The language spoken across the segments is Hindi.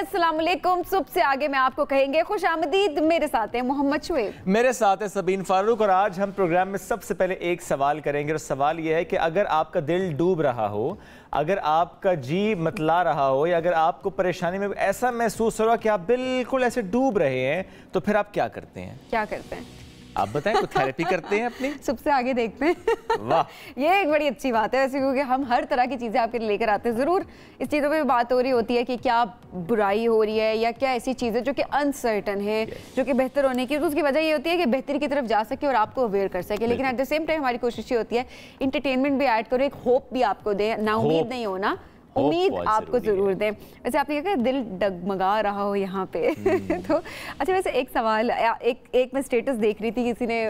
अस्सलाम वालेकुम। सुबह से आगे में आपको कहेंगे खुश आमदीद। मेरे साथ है मोहम्मद शुएब, मेरे साथ है सबीन फारूक। और आज हम प्रोग्राम में सबसे पहले एक सवाल करेंगे और सवाल यह है कि अगर आपका दिल डूब रहा हो, अगर आपका जी मतला रहा हो, या अगर आपको परेशानी में ऐसा महसूस हो रहा कि आप बिल्कुल ऐसे डूब रहे हैं, तो फिर आप क्या करते हैं? क्या करते हैं आप बताएं। कुछ थेरेपी करते हैं अपनी? सबसे आगे देखते हैं। वाह, ये एक बड़ी अच्छी बात है वैसे, क्योंकि हम हर तरह की चीज़ें आपके लिए लेकर आते हैं। ज़रूर इस चीज़ों पे बात हो रही होती है कि क्या बुराई हो रही है या क्या ऐसी चीज़ें जो कि अनसर्टन है, जो कि बेहतर होने की, तो उसकी वजह ये होती है कि बेहतरी की तरफ जा सके और आपको अवेयर कर सके। लेकिन एट द सेम टाइम हमारी कोशिश ये होती है इंटरटेनमें भी ऐड करो, एक होप भी आपको दे, ना उम्मीद नहीं होना, उम्मीद आपको जरूर दें। वैसे आपने क्या दिल डगमगा रहा हो यहाँ पे तो अच्छा, वैसे एक सवाल, एक मैं स्टेटस देख रही थी, किसी ने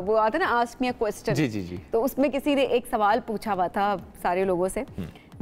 वो आता ना आस्क मी अ क्वेश्चन, जी जी जी, तो उसमें किसी ने एक सवाल पूछा हुआ था सारे लोगों से,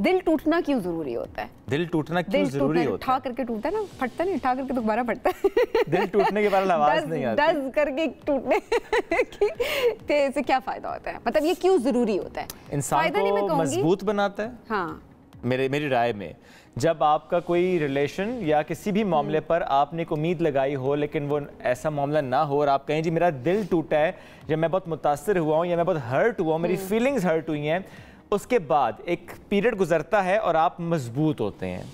दिल टूटना क्यों जरूरी होता है? दिल टूटना क्यों जरूरी होता है? ठा करके टूटता है ना, फटता नहीं, ठा करके दोबारा फटता है। दिल टूटने के बाद आवाज नहीं आती, दस करके टूटने के इससे क्या फायदा होता है? मतलब ये क्यों जरूरी होता है? इंसान को मजबूत बनाता है। हाँ, मेरी राय में, जब आपका कोई रिलेशन या किसी भी मामले पर आपने एक उम्मीद लगाई हो, लेकिन वो ऐसा मामला ना हो और आप कहें जी मेरा दिल टूटा है, या मैं बहुत मुतासर हुआ हूँ, या मैं बहुत हर्ट हुआ हूँ, मेरी फीलिंग्स हर्ट हुई हैं, उसके बाद एक पीरियड गुजरता है और आप मजबूत होते हैं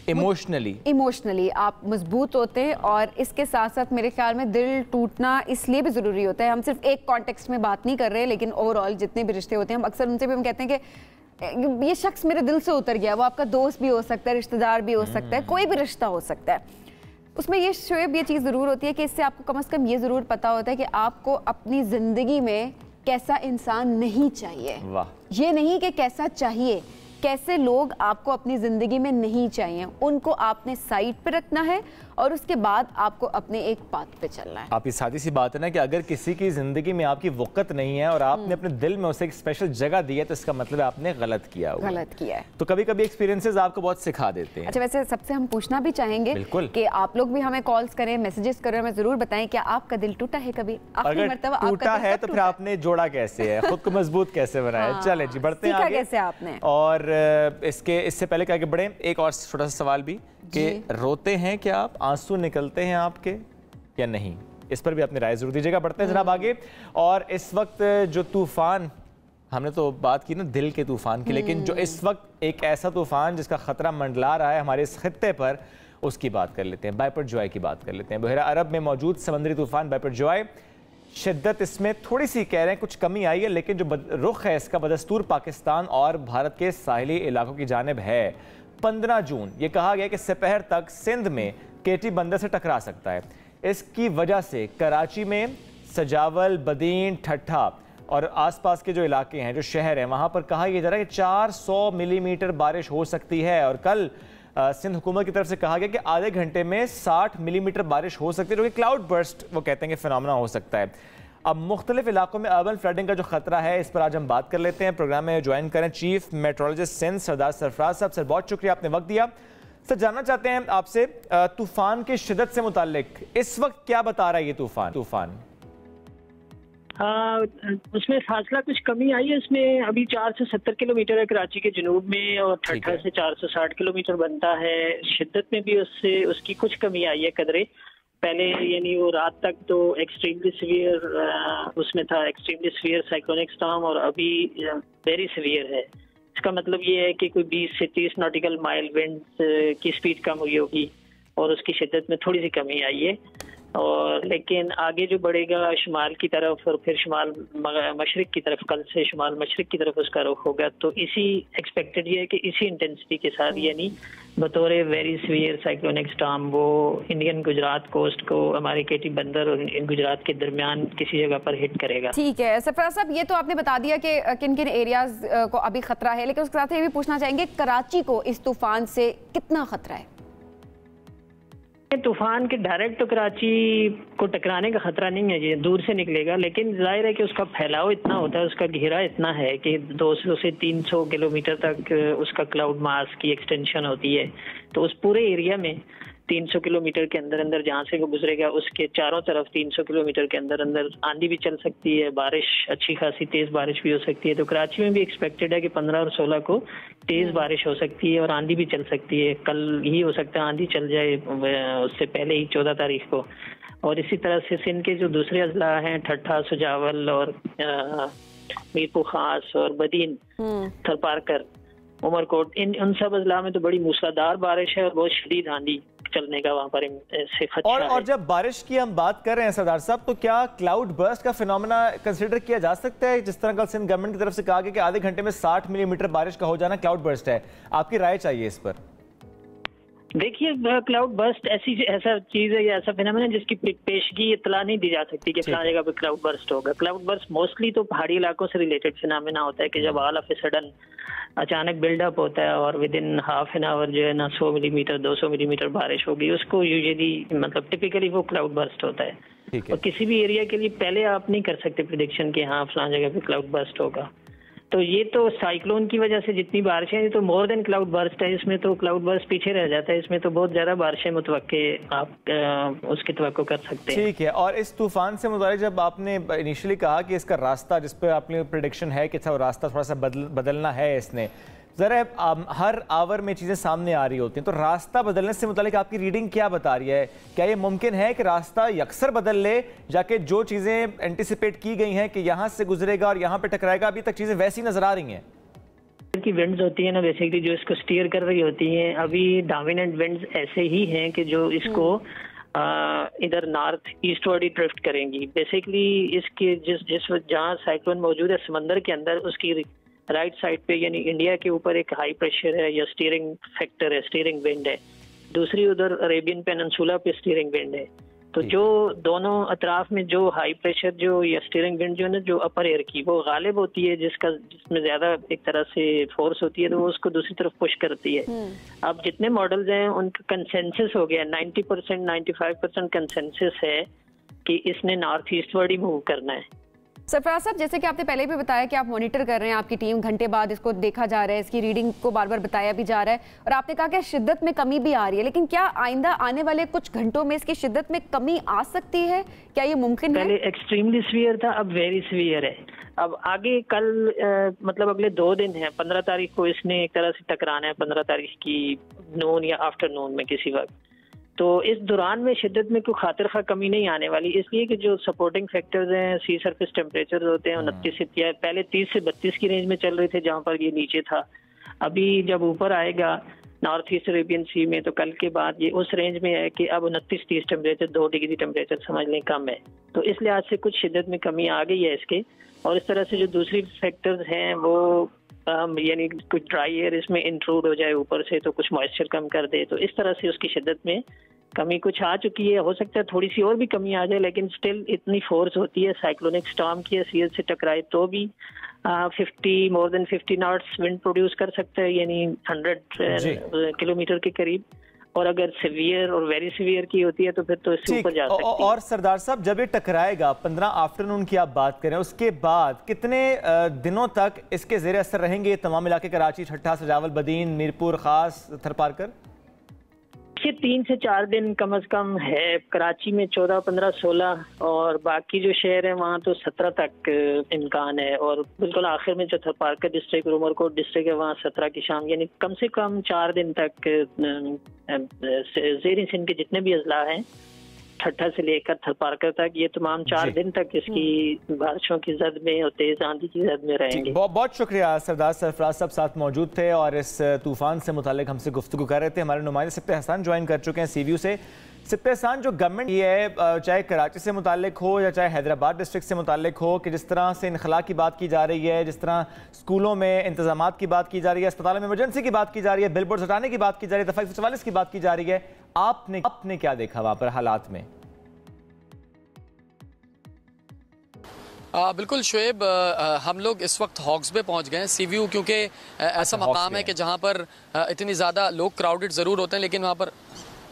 इमोशनली आप मजबूत होते हैं। और इसके साथ साथ मेरे ख्याल में दिल टूटना इसलिए भी ज़रूरी होता है, हम सिर्फ एक कॉन्टेक्स्ट में बात नहीं कर रहे, लेकिन ओवरऑल जितने भी रिश्ते होते हैं, हम अक्सर उनसे भी हम कहते हैं कि ये शख्स मेरे दिल से उतर गया। वो आपका दोस्त भी हो सकता है, रिश्तेदार भी हो सकता है, कोई भी रिश्ता हो सकता है। उसमें ये शोएब ये चीज़ ज़रूर होती है कि इससे आपको कम से कम ये ज़रूर पता होता है कि आपको अपनी ज़िंदगी में कैसा इंसान नहीं चाहिए। वाह, ये नहीं कि कैसा चाहिए, कैसे लोग आपको अपनी ज़िंदगी में नहीं चाहिए, उनको आपने साइड पे रखना है और उसके बाद आपको अपने एक पाथ पे चलना है। आप ये सादी सी बात है ना कि अगर किसी की ज़िंदगी में आपकी वक़्त नहीं है और आपने अपने दिल में उसे एक स्पेशल जगह दी है, तो इसका मतलब है आपने गलत किया है। तो कभी कभी एक्सपीरियंसेस आपको बहुत सिखा देते हैं। अच्छा, वैसे सबसे हम पूछना भी चाहेंगे कि आप लोग भी हमें कॉल्स करें, मैसेजेस करें, हमें ज़रूर बताएं क्या आपका दिल टूटा है कभी? अगर टूटा है तो फिर आपने जोड़ा कैसे है, खुद को मजबूत कैसे बनाया? चले जी, बढ़ते हैं आगे। कैसे आपने? और इससे पहले आगे बढ़े, एक और छोटा सा सवाल भी कि रोते हैं क्या आप, आंसू निकलते हैं आपके या नहीं? इस पर भी अपनी राय जरूर दीजिएगा। बढ़ते हैं जनाब आगे। और इस वक्त जो तूफान, हमने तो बात की ना दिल के तूफान की, लेकिन जो इस वक्त एक ऐसा तूफान जिसका खतरा मंडला रहा है हमारे इस खित्ते पर, उसकी बात कर लेते हैं। बायपरजॉय की बात कर लेते हैं। बहरा अरब में मौजूद समुद्री तूफान बायपरजॉय, शिद्दत इसमें थोड़ी सी कह रहे हैं कुछ कमी आई है, लेकिन जो रुख है इसका बदस्तूर पाकिस्तान और भारत के साहिली इलाकों की जानिब है। 15 जून ये कहा गया कि दोपहर तक सिंध में केटी बंदर से टकरा सकता है। इसकी वजह से कराची में सजावल, बदीन, ठट्ठा और आसपास के जो इलाके हैं, जो शहर हैं, वहाँ पर कहा यह जा रहा है कि 400 मिलीमीटर बारिश हो सकती है। और कल सिंध हुकूमत की तरफ से कहा गया कि आधे घंटे में 60 मिलीमीटर बारिश हो सकती है, जो कि क्लाउड बर्स्ट वो कहते हैं कि फिनोमेना हो सकता है। अब मुख्तलिफ इलाकों में अर्बन फ्लडिंग का जो खतरा है, इस पर आज हम बात कर लेते हैं। प्रोग्राम में ज्वाइन करें चीफ मेट्रोलॉजिस्ट सिंध सरदार सरफराज साहब। सर बहुत शुक्रिया, आपने वक्त दिया। सर जानना चाहते हैं आपसे तूफान की शिद्दत से मुताल्लिक इस वक्त क्या बता रहा है ये तूफान? उसमें फासला कुछ कमी आई है। इसमें अभी 4 से 70 किलोमीटर है कराची के जनूब में, और ठट्ठा से 460 किलोमीटर बनता है। शिद्दत में भी उसकी कुछ कमी आई है कदरे। पहले यानी वो रात तक तो एक्सट्रीमली सीवियर उसमें था, एक्सट्रीमली सीवियर साइक्लोनिक स्टॉर्म, और अभी वेरी सीवियर है। इसका मतलब ये है कि कोई 20 से 30 नॉटिकल माइल विंड की स्पीड कम हुई होगी और उसकी शिद्दत में थोड़ी सी कमी आई है। और लेकिन आगे जो बढ़ेगा शुमाल की तरफ और फिर शुमाल मशरिक की तरफ, कल से शुमाल मशरिक की तरफ उसका रुख होगा, तो इसी एक्सपेक्टेड ये है कि इसी इंटेंसिटी के साथ यानी बतौर वेरी सीवियर साइक्लोनिक स्टॉर्म वो इंडियन गुजरात कोस्ट को, हमारे केटी बंदर और गुजरात के दरमियान किसी जगह पर हिट करेगा। ठीक है सरफराज साहब, ये तो आपने बता दिया कि किन किन एरियाज को अभी खतरा है, लेकिन उसके साथ ये भी पूछना चाहेंगे कराची को इस तूफान से कितना खतरा है? तूफान के डायरेक्ट तो कराची को टकराने का खतरा नहीं है, ये दूर से निकलेगा, लेकिन जाहिर है कि उसका फैलाव इतना होता है, उसका घेरा इतना है कि 200 से 300 किलोमीटर तक उसका क्लाउड मास की एक्सटेंशन होती है। तो उस पूरे एरिया में 300 किलोमीटर के अंदर अंदर जहाँ से वो गुजरेगा उसके चारों तरफ 300 किलोमीटर के अंदर अंदर आंधी भी चल सकती है, बारिश अच्छी खासी तेज बारिश भी हो सकती है। तो कराची में भी एक्सपेक्टेड है कि 15 और 16 को तेज बारिश हो सकती है और आंधी भी चल सकती है। कल ही हो सकता है आंधी चल जाए, उससे पहले ही 14 तारीख को। और इसी तरह से सिंध के जो दूसरे अजला हैं, ठट्ठा, सुजावल और मीरपुर खास और बदीन, थरपारकर, उमरकोट, उन सब अजला में तो बड़ी मूसलाधार बारिश है और बहुत शदीद आंधी चलने का वहाँ पर से खतरा है। और जब बारिश की हम बात कर रहे हैं सरदार साहब, तो क्या क्लाउड बर्स्ट का फिनोमेना कंसीडर किया जा सकता है? जिस तरह कल सिंध गवर्नमेंट की तरफ से कहा गया कि आधे घंटे में 60 मिलीमीटर बारिश का हो जाना क्लाउड बर्स्ट है, आपकी राय चाहिए इस पर। देखिए, क्लाउड बर्स्ट ऐसा चीज है या ऐसा फिनोमेना जिसकी पेशगी इतला नहीं दी जा सकती कि फलां जगह पे क्लाउड बर्स्ट होगा। क्लाउड बर्स्ट मोस्टली तो पहाड़ी इलाकों से रिलेटेड फिनोमेना होता है कि जब ऑल ऑफ ए सडन अचानक बिल्डअप होता है और with in half an hour जो है ना 100 मिलीमीटर 200 मिलीमीटर बारिश होगी, उसको यूजुअली मतलब टिपिकली वो क्लाउड बर्स्ट होता है। और किसी भी एरिया के लिए पहले आप नहीं कर सकते प्रेडिक्शन कि हाँ फलां जगह पे क्लाउड बर्स्ट होगा। तो ये तो साइक्लोन की वजह से जितनी बारिशें हैं, तो मोर देन क्लाउड बर्स्ट है, इसमें तो क्लाउड बर्स्ट पीछे रह जाता है, इसमें तो बहुत ज्यादा बारिशें मुतवक्के आप उसकी तवक्को कर सकते हैं। ठीक है। और इस तूफान से मुताल्लिक जब आपने इनिशियली कहा कि इसका रास्ता, जिस पर आपने प्रेडिक्शन है कि रास्ता थोड़ा सा बदलना है, इसने ज़रा हर आवर में चीज़ें सामने आ रही होती हैं, तो रास्ता बदलने से मुतालिक आपकी रीडिंग क्या बता रही है? क्या ये मुमकिन है कि रास्ता यकसर बदल ले, जाके जो चीज़ें एंटिसिपेट की गई हैं कि यहाँ से गुजरेगा और यहाँ पे टकराएगा, अभी तक चीज़ें वैसी नजर आ रही हैं? की विंड्स होती है ना बेसिकली जो इसको स्टीयर कर रही होती हैं, अभी डोमिनेंट विंड्स ऐसे ही हैं कि जो इसको इधर नॉर्थ ईस्टवर्ड ही ड्रिफ्ट करेंगी। बेसिकली इसके जिस जहाँ साइक्लोन मौजूद है समंदर के अंदर, उसकी राइट साइड पे यानी इंडिया के ऊपर एक हाई प्रेशर है या स्टीयरिंग फैक्टर है, स्टीयरिंग विंड है। दूसरी उधर अरेबियन पेनिनसुला पे स्टीयरिंग विंड है। तो जो दोनों अतराफ में जो हाई प्रेशर जो या स्टीयरिंग विंड जो है ना, जो अपर एयर की वो गालिब होती है, जिसमें ज्यादा एक तरह से फोर्स होती है, तो वो उसको दूसरी तरफ पुश करती है। अब जितने मॉडल्स हैं उनका कंसेंसस हो गया, 90% 95% कंसेंसस है कि इसने नॉर्थ ईस्टवर्ड ही मूव करना है। सरफराज साहब, जैसे कि आपने पहले भी बताया कि आप मॉनिटर कर रहे हैं, आपकी टीम घंटे बाद इसको देखा जा रहा है, इसकी रीडिंग को बार बार बताया भी जा रहा है, और आपने कहा कि शिद्दत में कमी भी आ रही है, लेकिन क्या आइंदा आने वाले कुछ घंटों में इसकी शिद्दत में कमी आ सकती है? क्या ये मुमकिन है? पहले एक्सट्रीमली सीवियर था, अब वेरी सीवियर है। अब आगे कल मतलब अगले 2 दिन है, 15 तारीख को इसने एक तरह से टकराना है, 15 तारीख की नून या आफ्टरनून में किसी वक्त। तो इस दौरान में शिद्दत में कोई खातिर खा कमी नहीं आने वाली, इसलिए कि जो सपोर्टिंग फैक्टर्स हैं, सी सरफेस टेम्परेचर होते हैं 29 से पहले 30 से 32 की रेंज में चल रहे थे जहां पर ये नीचे था। अभी जब ऊपर आएगा नॉर्थ ईस्ट अरेबियन सी में, तो कल के बाद ये उस रेंज में है कि अब 29-30 टेम्परेचर 2 डिग्री टेम्परेचर समझ लें कम है। तो इस लिहाज से कुछ शिद्दत में कमी आ गई है इसके। और इस तरह से जो दूसरी फैक्टर्स हैं वो यानी कुछ ड्राई एयर इसमें इंट्रूड हो जाए ऊपर से, तो कुछ मॉइस्चर कम कर दे, तो इस तरह से उसकी शिद्दत में कमी कुछ आ चुकी है। हो सकता है थोड़ी सी और भी कमी आ जाए, लेकिन स्टिल इतनी फोर्स होती है साइक्लोनिक स्टॉर्म की हैसियत से टकराए तो भी 50 more than 50 knots wind produce कर सकता है, यानी 100 किलोमीटर के करीब। और अगर सीवियर और वेरी सीवियर की होती है तो फिर तो इससे ऊपर जा सकती है। और सरदार साहब, जब ये टकराएगा 15 आफ्टरनून की आप बात करें, उसके बाद कितने दिनों तक इसके ज़ेरे असर रहेंगे ये तमाम इलाके, कराची, ठट्ठा, सजावल, बदीन, मीरपुर खास, थरपारकर? 3 से 4 दिन कम से कम है। कराची में 14, 15, 16 और बाकी जो शहर है वहाँ तो 17 तक इम्कान है। और बिल्कुल आखिर में जो थरपारकर डिस्ट्रिक्ट, उमरकोट डिस्ट्रिक्ट है, वहाँ 17 की शाम, यानी कम से कम 4 दिन तक ज़ेर सिंध के जितने भी अजला हैं, ठट्ठा से लेकर थरपारकर तक, ये तमाम 4 दिन तक इसकी बारिशों की जद में और तेज आंधी की जद में रहेंगे। बहुत शुक्रिया सरदार सरफराज साहब साथ मौजूद थे और इस तूफान से मुतालिक हमसे गुफ्तगू कर रहे थे। हमारे नुमाइंदे सिप्ते हसन ज्वाइन कर चुके हैं सीव्यू से। सिप्ते हसन, जो गवर्नमेंट ये है, चाहे कराची से मुतालिक हो या चाहे हैदराबाद डिस्ट्रिक्ट से मुतालिक हो, कि जिस तरह से इनखला की बात की जा रही है, जिस तरह स्कूलों में इंतजामात की बात की जा रही है, अस्पतालों में इमरजेंसी की बात की जा रही है, बिल बोर्ड हटाने की बात की जा रही है, दफ़ा 144 की बात की जा रही है, आपने क्या देखा वहाँ पर हालात में? बिल्कुल शुएब, हम लोग इस वक्त हॉक्स पे पहुंच गए हैं, सीव्यू, क्योंकि ऐसा मकाम है कि जहां पर इतनी ज़्यादा लोग क्राउडेड ज़रूर होते हैं, लेकिन वहां पर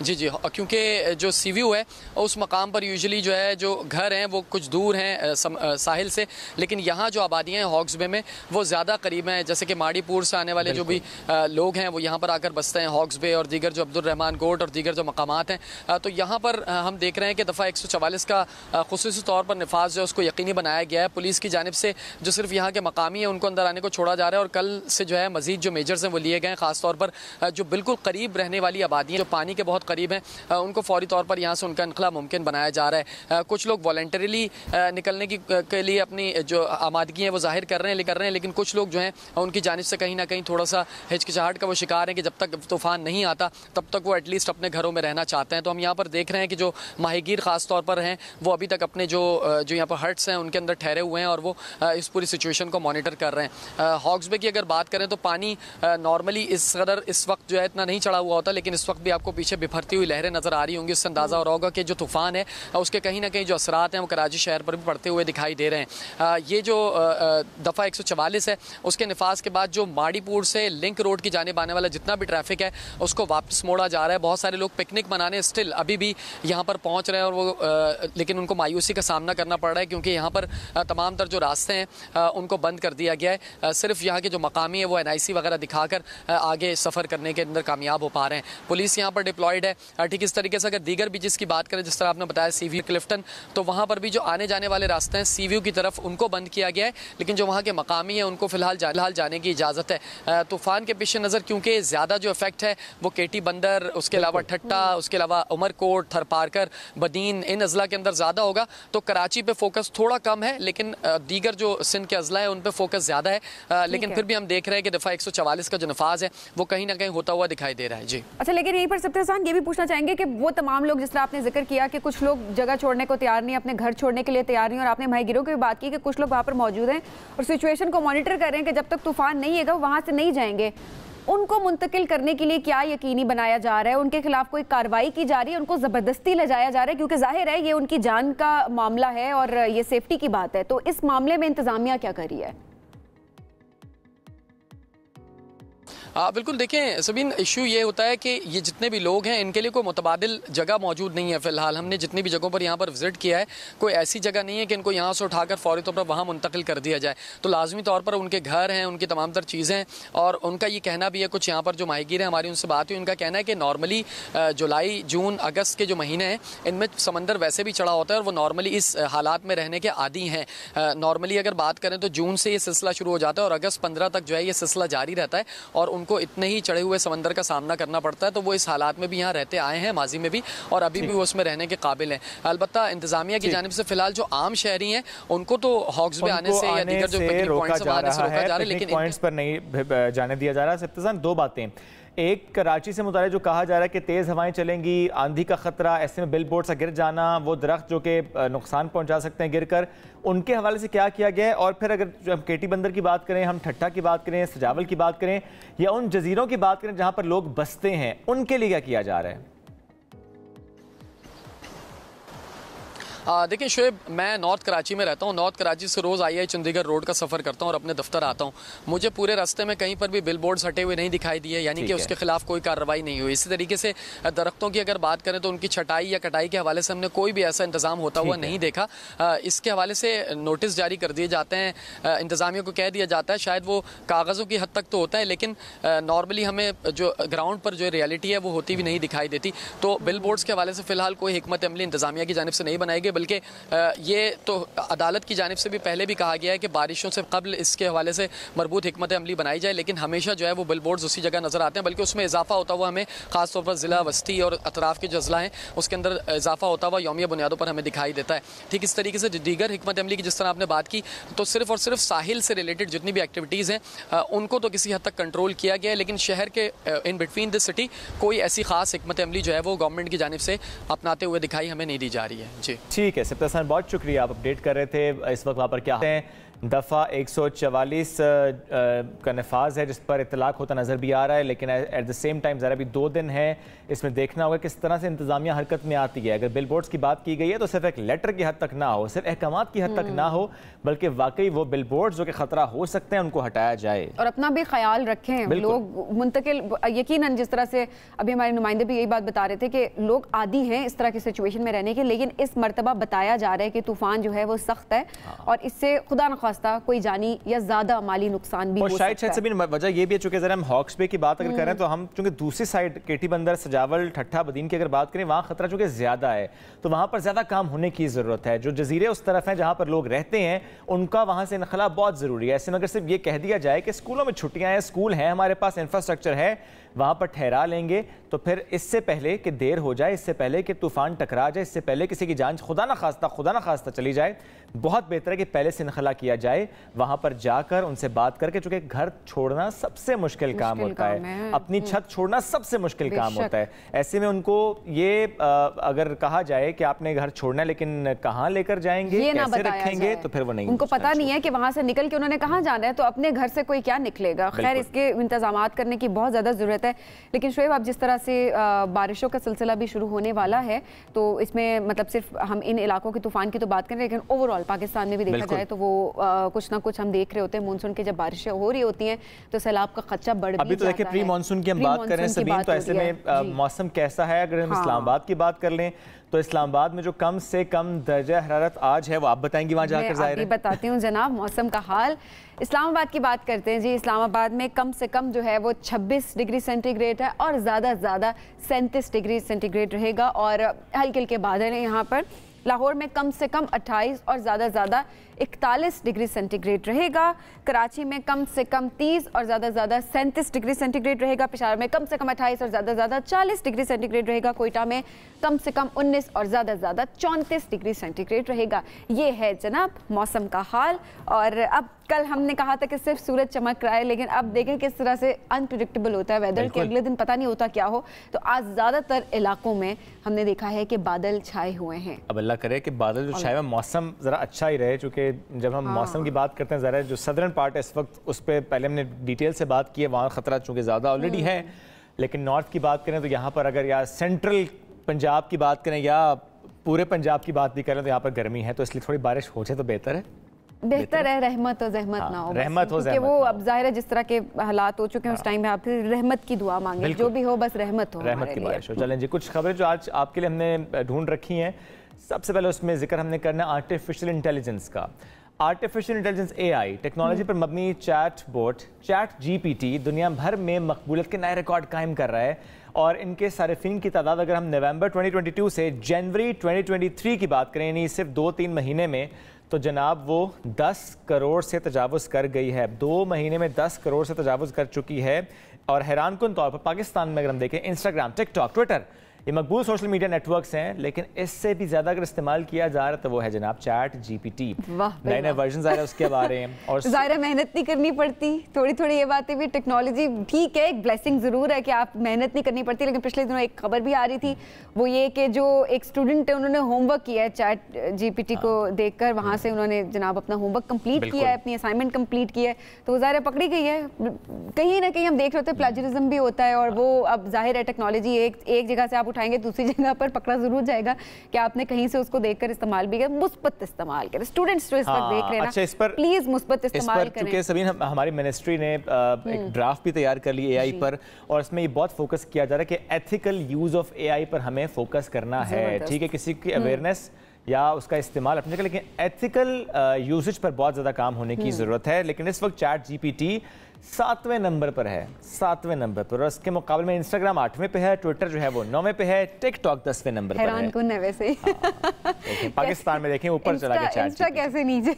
जी जी, क्योंकि जो सी व्यू है उस मकाम पर यूजुअली जो है जो घर हैं वो कुछ दूर हैं साहिल से, लेकिन यहाँ जो आबादियाँ हैं हॉक्स बे में वो ज़्यादा करीब हैं। जैसे कि माड़ीपुर से आने वाले जो भी लोग हैं वो यहाँ पर आकर बसते हैं, हॉक्स बे और दीगर जो अब्दुर्रहमान गोट और दीगर जो मकामात हैं। तो यहाँ पर हम देख रहे हैं कि दफ़ा 144 का खुसूसी तौर पर नफाज जो है उसको यकीनी बनाया गया है। पुलिस की जानिब से जो सिर्फ यहाँ के मकामी हैं उनको अंदर आने को छोड़ा जा रहा है, और कल से जो है मज़ीद जो मेजर्स हैं वो लिए गए हैं। ख़ासतौर पर जो बिल्कुल करीब रहने वाली आबादियाँ जो पानी के बहुत करीब हैं उनको फौरी तौर पर यहाँ से उनका इनखला मुमकिन बनाया जा रहा है। कुछ लोग वॉलंटरीली निकलने के लिए अपनी जो आमादगी है वो जाहिर कर रहे हैं, लेकिन कुछ लोग जो हैं उनकी जानिब से कहीं ना कहीं थोड़ा सा हिचकिचाहट का वो शिकार हैं कि जब तक तूफ़ान नहीं आता तब तक वो एटलीस्ट अपने घरों में रहना चाहते हैं। तो हम यहाँ पर देख रहे हैं कि जो माहीगीर ख़ास तौर पर हैं वो अभी तक अपने जो यहाँ पर हट्स हैं उनके अंदर ठहरे हुए हैं और वो इस पूरी सिचुएशन को मॉनिटर कर रहे हैं। हॉक्स बे की अगर बात करें तो पानी नॉर्मली इस कदर इस वक्त जो है इतना नहीं चढ़ा हुआ होता, लेकिन इस वक्त भी आपको पीछे बिफरती हुई लहरें नज़र आ रही होंगी। इससे अंदाज़ा हो रहा होगा कि जो तूफ़ान है उसके कहीं ना कहीं जो असरात हैं वो कराची शहर पर भी पड़ते हुए दिखाई दे रहे हैं। ये जो दफ़ा 144 है उसके नफाज के बाद जो माड़ीपुर से लिंक रोड की जानिब आने वाला जितना भी ट्रैफिक है उसको वापस मोड़ा जा रहा है। बहुत सारे लोग पिकनिक मनाने स्टिल अभी भी यहाँ पर पहुँच रहे हैं और वो लेकिन उनको मायूसी का सामना करना पड़ रहा है क्योंकि यहाँ पर तमाम तर जो रास्ते हैं उनको बंद कर दिया गया है। सिर्फ यहाँ के जो मकामी है वो NIC वगैरह दिखाकर आगे सफ़र करने के अंदर कामयाब हो पा रहे हैं। पुलिस यहाँ पर डिप्लॉयड है। ठीक इस तरीके से अगर दीगर बीचेस की बात करें जिस तरह आपने बताया सी व्यू क्लिफ्टन, तो वहाँ पर भी जो आने जाने वाले रास्ते हैं सी व्यू की तरफ उनको बंद किया गया है, लेकिन जो वहाँ के मकामी हैं उनको फ़िलहाल जाने की इजाज़त है। तूफ़ान के पेश नज़र क्योंकि ज़्यादा जो इफेक्ट है वो KT बंदर, उसके अलावा ठट्टा, उसके अलावा उमरकोट, थरपारकर, बदीन, इन अज़ला के अंदर ज़्यादा होगा, तो कराची पे फोकस थोड़ा कम है, लेकिन दीगर जो सिंध के अज़ला है उन पर फोकस ज़्यादा है। लेकिन फिर भी हम देख रहे हैं कि दफ़ा 144 का जो नफाज है वो कहीं ना कहीं होता हुआ दिखाई दे रहा है। जी अच्छा, लेकिन यहीं पर सब्ताहसान ये भी पूछना चाहेंगे कि वो तमाम लोग जिस तरह आपने जिक्र किया कि कुछ लोग जगह छोड़ने को तैयार नहीं, अपने घर छोड़ने के लिए तैयार नहीं, और आपने माहीगीरों की भी बात की कि कुछ लोग वहाँ पर मौजूद हैं और सिचुएशन को मॉनिटर कर रहे हैं कि जब तक तूफान नहीं आएगा वहाँ से नहीं जाएंगे। उनको मुंतकिल करने के लिए क्या यकीनी बनाया जा रहा है? उनके खिलाफ कोई कार्रवाई की जा रही है? उनको ज़बरदस्ती ले जाया जा रहा है? क्योंकि जाहिर है ये उनकी जान का मामला है और ये सेफ्टी की बात है, तो इस मामले में इंतज़ामिया क्या कर रही है? बिल्कुल, देखें सबीन, इशू ये होता है कि ये जितने भी लोग हैं इनके लिए कोई मुतबादिल जगह मौजूद नहीं है। फ़िलहाल हमने जितनी भी जगहों पर यहाँ पर विज़िट किया है कोई ऐसी जगह नहीं है कि इनको यहाँ से उठाकर फौरी तौर पर वहाँ मुंतकिल कर दिया जाए। तो लाजमी तौर पर उनके घर हैं, उनकी तमाम तर चीज़ें हैं, और उनका ये कहना भी है, कुछ यहाँ पर जो माहीगीर हैं हमारी उनसे बात हुई, उनका कहना है कि नॉर्मली जुलाई, जून, अगस्त के जो महीने हैं इनमें समंदर वैसे भी चढ़ा होता है और वो नॉर्मली इस हालात में रहने के आदी हैं। नॉर्मली अगर बात करें तो जून से ये सिलसिला शुरू हो जाता है और अगस्त 15 तक जो है ये सिलसिला जारी रहता है और उनको इतने ही चढ़े हुए समंदर का सामना करना पड़ता है। तो वो इस हालात में भी यहाँ रहते आए हैं माजी में भी, और अभी भी वो उसमें रहने के काबिल हैं। अलबत्ता इंतजामिया की जानिब से फिलहाल जो आम शहरी हैं उनको तो हॉक्स बे आने से या दीगर जो पिकनिक पॉइंट्स से रोका जा रहा है, लेकिन पॉइंट्स पर नहीं जाने दिया जा रहा है। सिर्फ दो बातें, एक कराची से मुताल्लिक़ जो कहा जा रहा है कि तेज़ हवाएं चलेंगी, आंधी का खतरा, ऐसे में बिल बोर्ड से गिर जाना, वो दरख्त जो कि नुकसान पहुंचा सकते हैं गिरकर, उनके हवाले से क्या किया गया है? और फिर अगर हम KT बंदर की बात करें, हम ठट्टा की बात करें, सजावल की बात करें, या उन जजीरों की बात करें जहां पर लोग बसते हैं, उनके लिए क्या किया जा रहा है? देखिए शोएब, मैं नॉर्थ कराची में रहता हूँ। नॉर्थ कराची से रोज़ IIA चंडीगढ़ रोड का सफ़र करता हूँ और अपने दफ्तर आता हूँ। मुझे पूरे रास्ते में कहीं पर भी बिल बोर्ड्स हटे हुए नहीं दिखाई दिए, यानी कि उसके खिलाफ कोई कार्रवाई नहीं हुई। इसी तरीके से दरख्तों की अगर बात करें तो उनकी छटाई या कटाई के हवाले से हमने कोई भी ऐसा इंतजाम होता हुआ नहीं देखा। इसके हवाले से नोटिस जारी कर दिए जाते हैं, इंतजामिया को कह दिया जाता है, शायद वो कागज़ों की हद तक तो होता है, लेकिन नॉर्मली हमें जो ग्राउंड पर जो रियलिटी है वो होती भी नहीं दिखाई देती। तो बिल बोर्ड्स के हवाले से फ़िलहाल कोई हिकमत अमली इंतजामिया की जानिब से नहीं बनाई गई, बल्कि ये तो अदालत की जानिब से भी पहले भी कहा गया है कि बारिशों से कबल इसके हवाले से मरबूत हिकमत अमली बनाई जाए, लेकिन हमेशा जो है वो बिल बोर्ड्स उसी जगह नज़र आते हैं, बल्कि उसमें इजाफा होता हुआ हमें खास तौर पर ज़िला वस्ती और अतराफ़ के जो अज़ला हैं उसके अंदर इजाफा होता हुआ यौमिया बुनियादों पर हमें दिखाई देता है। ठीक इस तरीके से दीगर हिकमत अमली की जिस तरह आपने बात की, तो सिर्फ और सिर्फ साहिल से रिलेटेड जितनी भी एक्टिविटीज़ हैं उनको तो किसी हद तक कंट्रोल किया गया है, लेकिन शहर के इन बिटवीन द सिटी कोई ऐसी खास हिकमत अमली जो है वो गवर्नमेंट की जानिब से अपनाते हुए दिखाई हमें नहीं दी जा रही है। जी ठीक है, सिब्ताहसान बहुत शुक्रिया, आप अपडेट कर रहे थे। इस वक्त वहाँ पर क्या है दफ़ा 144 का नफाज है जिस पर इतलाक होता नज़र भी आ रहा है, लेकिन एट द सेम टाइम ज़रा भी 2 दिन है, इसमें देखना होगा किस तरह से इंतज़ामिया हरकत में आती है। अगर बिल बोर्ड्स की बात की गई है तो सिर्फ एक लेटर की हद तक ना हो, सिर्फ अहकामात की हद तक ना हो, बल्कि वाकई वो बिल बोर्ड्स जो कि ख़तरा हो सकते हैं उनको हटाया जाए और अपना भी ख्याल रखें। लोग मुंतकिल, यकीनन जिस तरह से अभी हमारे नुमाइंदे भी यही बात बता रहे थे कि लोग आदी हैं इस तरह की सिचुएशन में रहने के, लेकिन इस मरतबा बताया जा रहा है कि तूफान जो है वो सख्त है और इससे खुदा न खास्ता कोई जानी या ज्यादा माली नुकसान भी हो सकता है। शायद से भी वजह ये भी है, चूंकि जरा हम हॉक्स बे की बात अगर करें तो हम चूंकि दूसरी साइड केटी बंदर, सजावल, ठट्ठा बदीन की अगर बात करें वहाँ खतरा चूंकि ज्यादा है तो वहाँ पर ज्यादा काम होने की जरूरत है। जो जजीरे उस तरफ हैं जहाँ पर लोग रहते हैं उनका वहाँ से इनखला बहुत जरूरी है। ऐसे में अगर सिर्फ ये कह दिया जाए कि स्कूलों में छुट्टियाँ हैं, स्कूल हैं, हमारे पास इंफ्रास्ट्रक्चर है, वहाँ पर ठहरा लेंगे, तो फिर इससे पहले कि देर हो जाए, इससे पहले कि तूफान टकरा जाए, इससे पहले किसी की जान खुदा ना खास्ता चली जाए, बहुत बेहतर है कि पहले से इनखला किया जाए, वहाँ पर जाकर उनसे बात करके, चूंकि घर छोड़ना सबसे मुश्किल काम होता है, अपनी छत छोड़ना सबसे मुश्किल काम होता है। ऐसे में उनको ये अगर कहा जाए कि आपने घर छोड़ना है लेकिन कहाँ लेकर जाएंगे, कैसे रखेंगे, तो फिर वो नहीं, उनको पता नहीं है कि वहाँ से निकल के उन्होंने कहाँ जाना है, तो अपने घर से कोई क्या निकलेगा। खैर, इसके इंतजाम करने की बहुत ज़्यादा ज़रूरत है। लेकिन शोएब, अब जिस तरह से बारिशों का सिलसिला भी शुरू होने वाला है, तो इसमें मतलब सिर्फ हम इन इलाकों के तूफान की तो बात करें, लेकिन ओवरऑल पाकिस्तान में भी देखा जाए तो वो कुछ ना कुछ हम देख रहे होते हैं। मानसून की जब बारिशें हो रही होती हैं तो सैलाब का खदशा बढ़ भी अभी तो देखिए प्री मानसून की हम बात करें सबीन, तो ऐसे में मौसम कैसा है? अगर हम इस्लामाबाद की बात कर लें तो इस्लामाबाद में जो कम से कम दर्जा हरारत आज है वो आप बताएंगी वहाँ जाकर ज़ाहिर है। बताती हूँ जनाब, मौसम का हाल इस्लामाबाद की बात करते हैं जी। इस्लामाबाद में कम से कम जो है वो 26 डिग्री सेंटीग्रेड है और ज़्यादा 37 डिग्री सेंटीग्रेड रहेगा और हल्के हल्के बादल हैं यहाँ पर। लाहौर में कम से कम 28 और ज़्यादा 41 डिग्री सेंटीग्रेड रहेगा। कराची में कम से कम 30 और ज़्यादा 37 डिग्री सेंटीग्रेड रहेगा। पेशावर में कम से कम 28 और ज़्यादा 40 डिग्री सेंटीग्रेड रहेगा। कोयटा में कम से कम 19 और ज़्यादा 34 डिग्री सेंटीग्रेड रहेगा। ये है जनाब मौसम का हाल। और अब कल हमने कहा था कि सिर्फ सूरज चमक रहा है, लेकिन अब देखें किस तरह से अनप्रेडिक्टेबल होता है वेदर, कि अगले दिन पता नहीं होता क्या हो। तो आज ज़्यादातर इलाकों में हमने देखा है कि बादल छाए हुए हैं। अब अल्लाह करे कि बादल जो छाए हुए, मौसम ज़रा अच्छा ही रहे, क्योंकि जब हम मौसम की बात करते हैं ज़रा जो सदर्न पार्ट है इस वक्त उस पर पहले हमने डिटेल से बात की है, वहाँ ख़तरा चूँकि ज़्यादा ऑलरेडी है। लेकिन नॉर्थ की बात करें तो यहाँ पर अगर या सेंट्रल पंजाब की बात करें या पूरे पंजाब की बात भी करें तो यहाँ पर गर्मी है, तो इसलिए थोड़ी बारिश हो जाए तो बेहतर है। बेहतर है, रहमत हो जहमत ना हो, रहमत हो, क्योंकि वो अब जाहिर है जिस तरह के हालात हो चुके हैं उस टाइम में आप फिर रहमत की दुआ मांगे, जो भी हो बस रहमत हो, रहमत की बारिश हो। चलें जी, कुछ खबरें जो आज आपके लिए हमने ढूंढ रखी हैं। सबसे पहले उसमें जिक्र हमने करना आर्टिफिशियल इंटेलिजेंस का। आर्टिफिशियल इंटेलिजेंस AI टेक्नोलॉजी पर मबनी चैट बोट ChatGPT दुनिया भर में मकबूलियत के नए रिकॉर्ड कायम कर रहा है और इनके सारिफिन की तादाद अगर हम नवंबर 2022 से जनवरी 2023 की बात करें, यानी सिर्फ 2-3 महीने में, तो जनाब वो 10 करोड़ से तजावुज़ कर गई है। 2 महीने में 10 करोड़ से तजावुज़ कर चुकी है। और हैरानकुन तौर पर पाकिस्तान में अगर हम देखें, इंस्टाग्राम, टिकटॉक, ट्विटर, ये मकबूल सोशल मीडिया नेटवर्क्स हैं, लेकिन इससे भी ज़्यादा अगर इस्तेमाल किया जा रहा है तो वो है जनाब ChatGPT। नए वर्जन आ रहे हैं उसके बारे में, और ज़ाहिर मेहनत नहीं करनी पड़ती। थोड़ी ये बातें भी, टेक्नोलॉजी ठीक है, एक ब्लेसिंग ज़रूर है कि आप मेहनत नहीं करनी पड़ती। लेकिन पिछले दिनों एक खबर भी आ रही थी, वो ये कि जो एक स्टूडेंट है उन्होंने होमवर्क किया है ChatGPT को देखकर, वहाँ से उन्होंने जनाब अपना होमवर्क कंप्लीट किया है, अपनी असाइनमेंट कंप्लीट की है, तो वो ज़ाहिर पकड़ी गई है। कहीं ना कहीं हम देख रहे होते हैं प्लेजरिज्म भी होता है, और वो अब जाहिर है टेक्नोलॉजी एक जगह से आप उठाएंगे दूसरी जगह पर पकड़ा जरूर जाएगा कि आपने कहीं से उसको देखकर इस्तेमाल भी किया। मुस्बत इस्तेमाल करें स्टूडेंट्स जो इस वक्त देख रहे हैं। अच्छा, इस पर प्लीज मुस्बत इस्तेमाल करें। क्योंकि सभी हमारी मिनिस्ट्री ने एक ड्राफ्ट भी तैयार कर ली AI पर, और इसमें ये बहुत फोकस किया जा रहा है कि एथिकल यूज ऑफ AI पर हमें फोकस करना है। ठीक है, किसी की अवेयरनेस या उसका इस्तेमाल अपने का, लेकिन एथिकल यूजेज पर बहुत ज़्यादा काम होने की ज़रूरत है। लेकिन इस वक्त ChatGPT 7वें नंबर पर है, 7वें नंबर पर, और इसके मुकाबले में इंस्टाग्राम 8वें पे है, ट्विटर जो है वो 9वें पे है, टिकटॉक 10वें नंबर पर है। हैरानकुन है वैसे ही। पाकिस्तान में देखें ऊपर चला गया इंस्टा कैसे नीचे,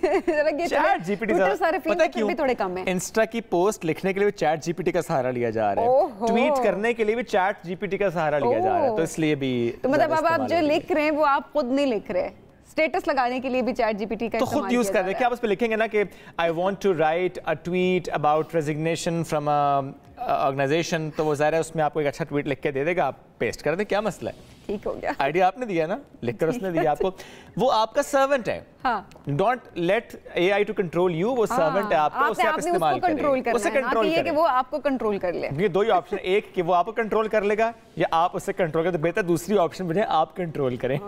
ChatGPT पता क्यों थोड़े कम है। इंस्टा की पोस्ट लिखने के लिए भी ChatGPT का सहारा लिया जा रहा है, ट्वीट करने के लिए भी ChatGPT का सहारा लिया जा रहा है, तो इसलिए भी तो मतलब अब आप जो लिख रहे हैं वो आप खुद नहीं लिख रहे, स्टेटस लगाने के लिए भी ChatGPT का तो खुद यूज कर रहे हैं। क्या आप उस पे लिखेंगे ना कि I want to write a tweet about resignation from organisation, तो वो ज़ाहिर है उसमें आपको एक अच्छा ट्वीट लिख के दे देगा, आप पेस्ट कर दें, क्या मसला है? ठीक हो गया, आइडिया आपने दिया ना, लिखकर उसने दिया आपको, वो आपका सर्वेंट है। Don't let AI to control you, वो सर्वेंट है आपका, उसे आप इस्तेमाल करें, उसे कंट्रोल करें, कि वो आपको कंट्रोल कर ले। ये दो ही ऑप्शन, एक कि वो आपको कंट्रोल कर लेगा या आप उसे कंट्रोल करें, तो बेहतर दूसरी ऑप्शन बने आप कंट्रोल करें।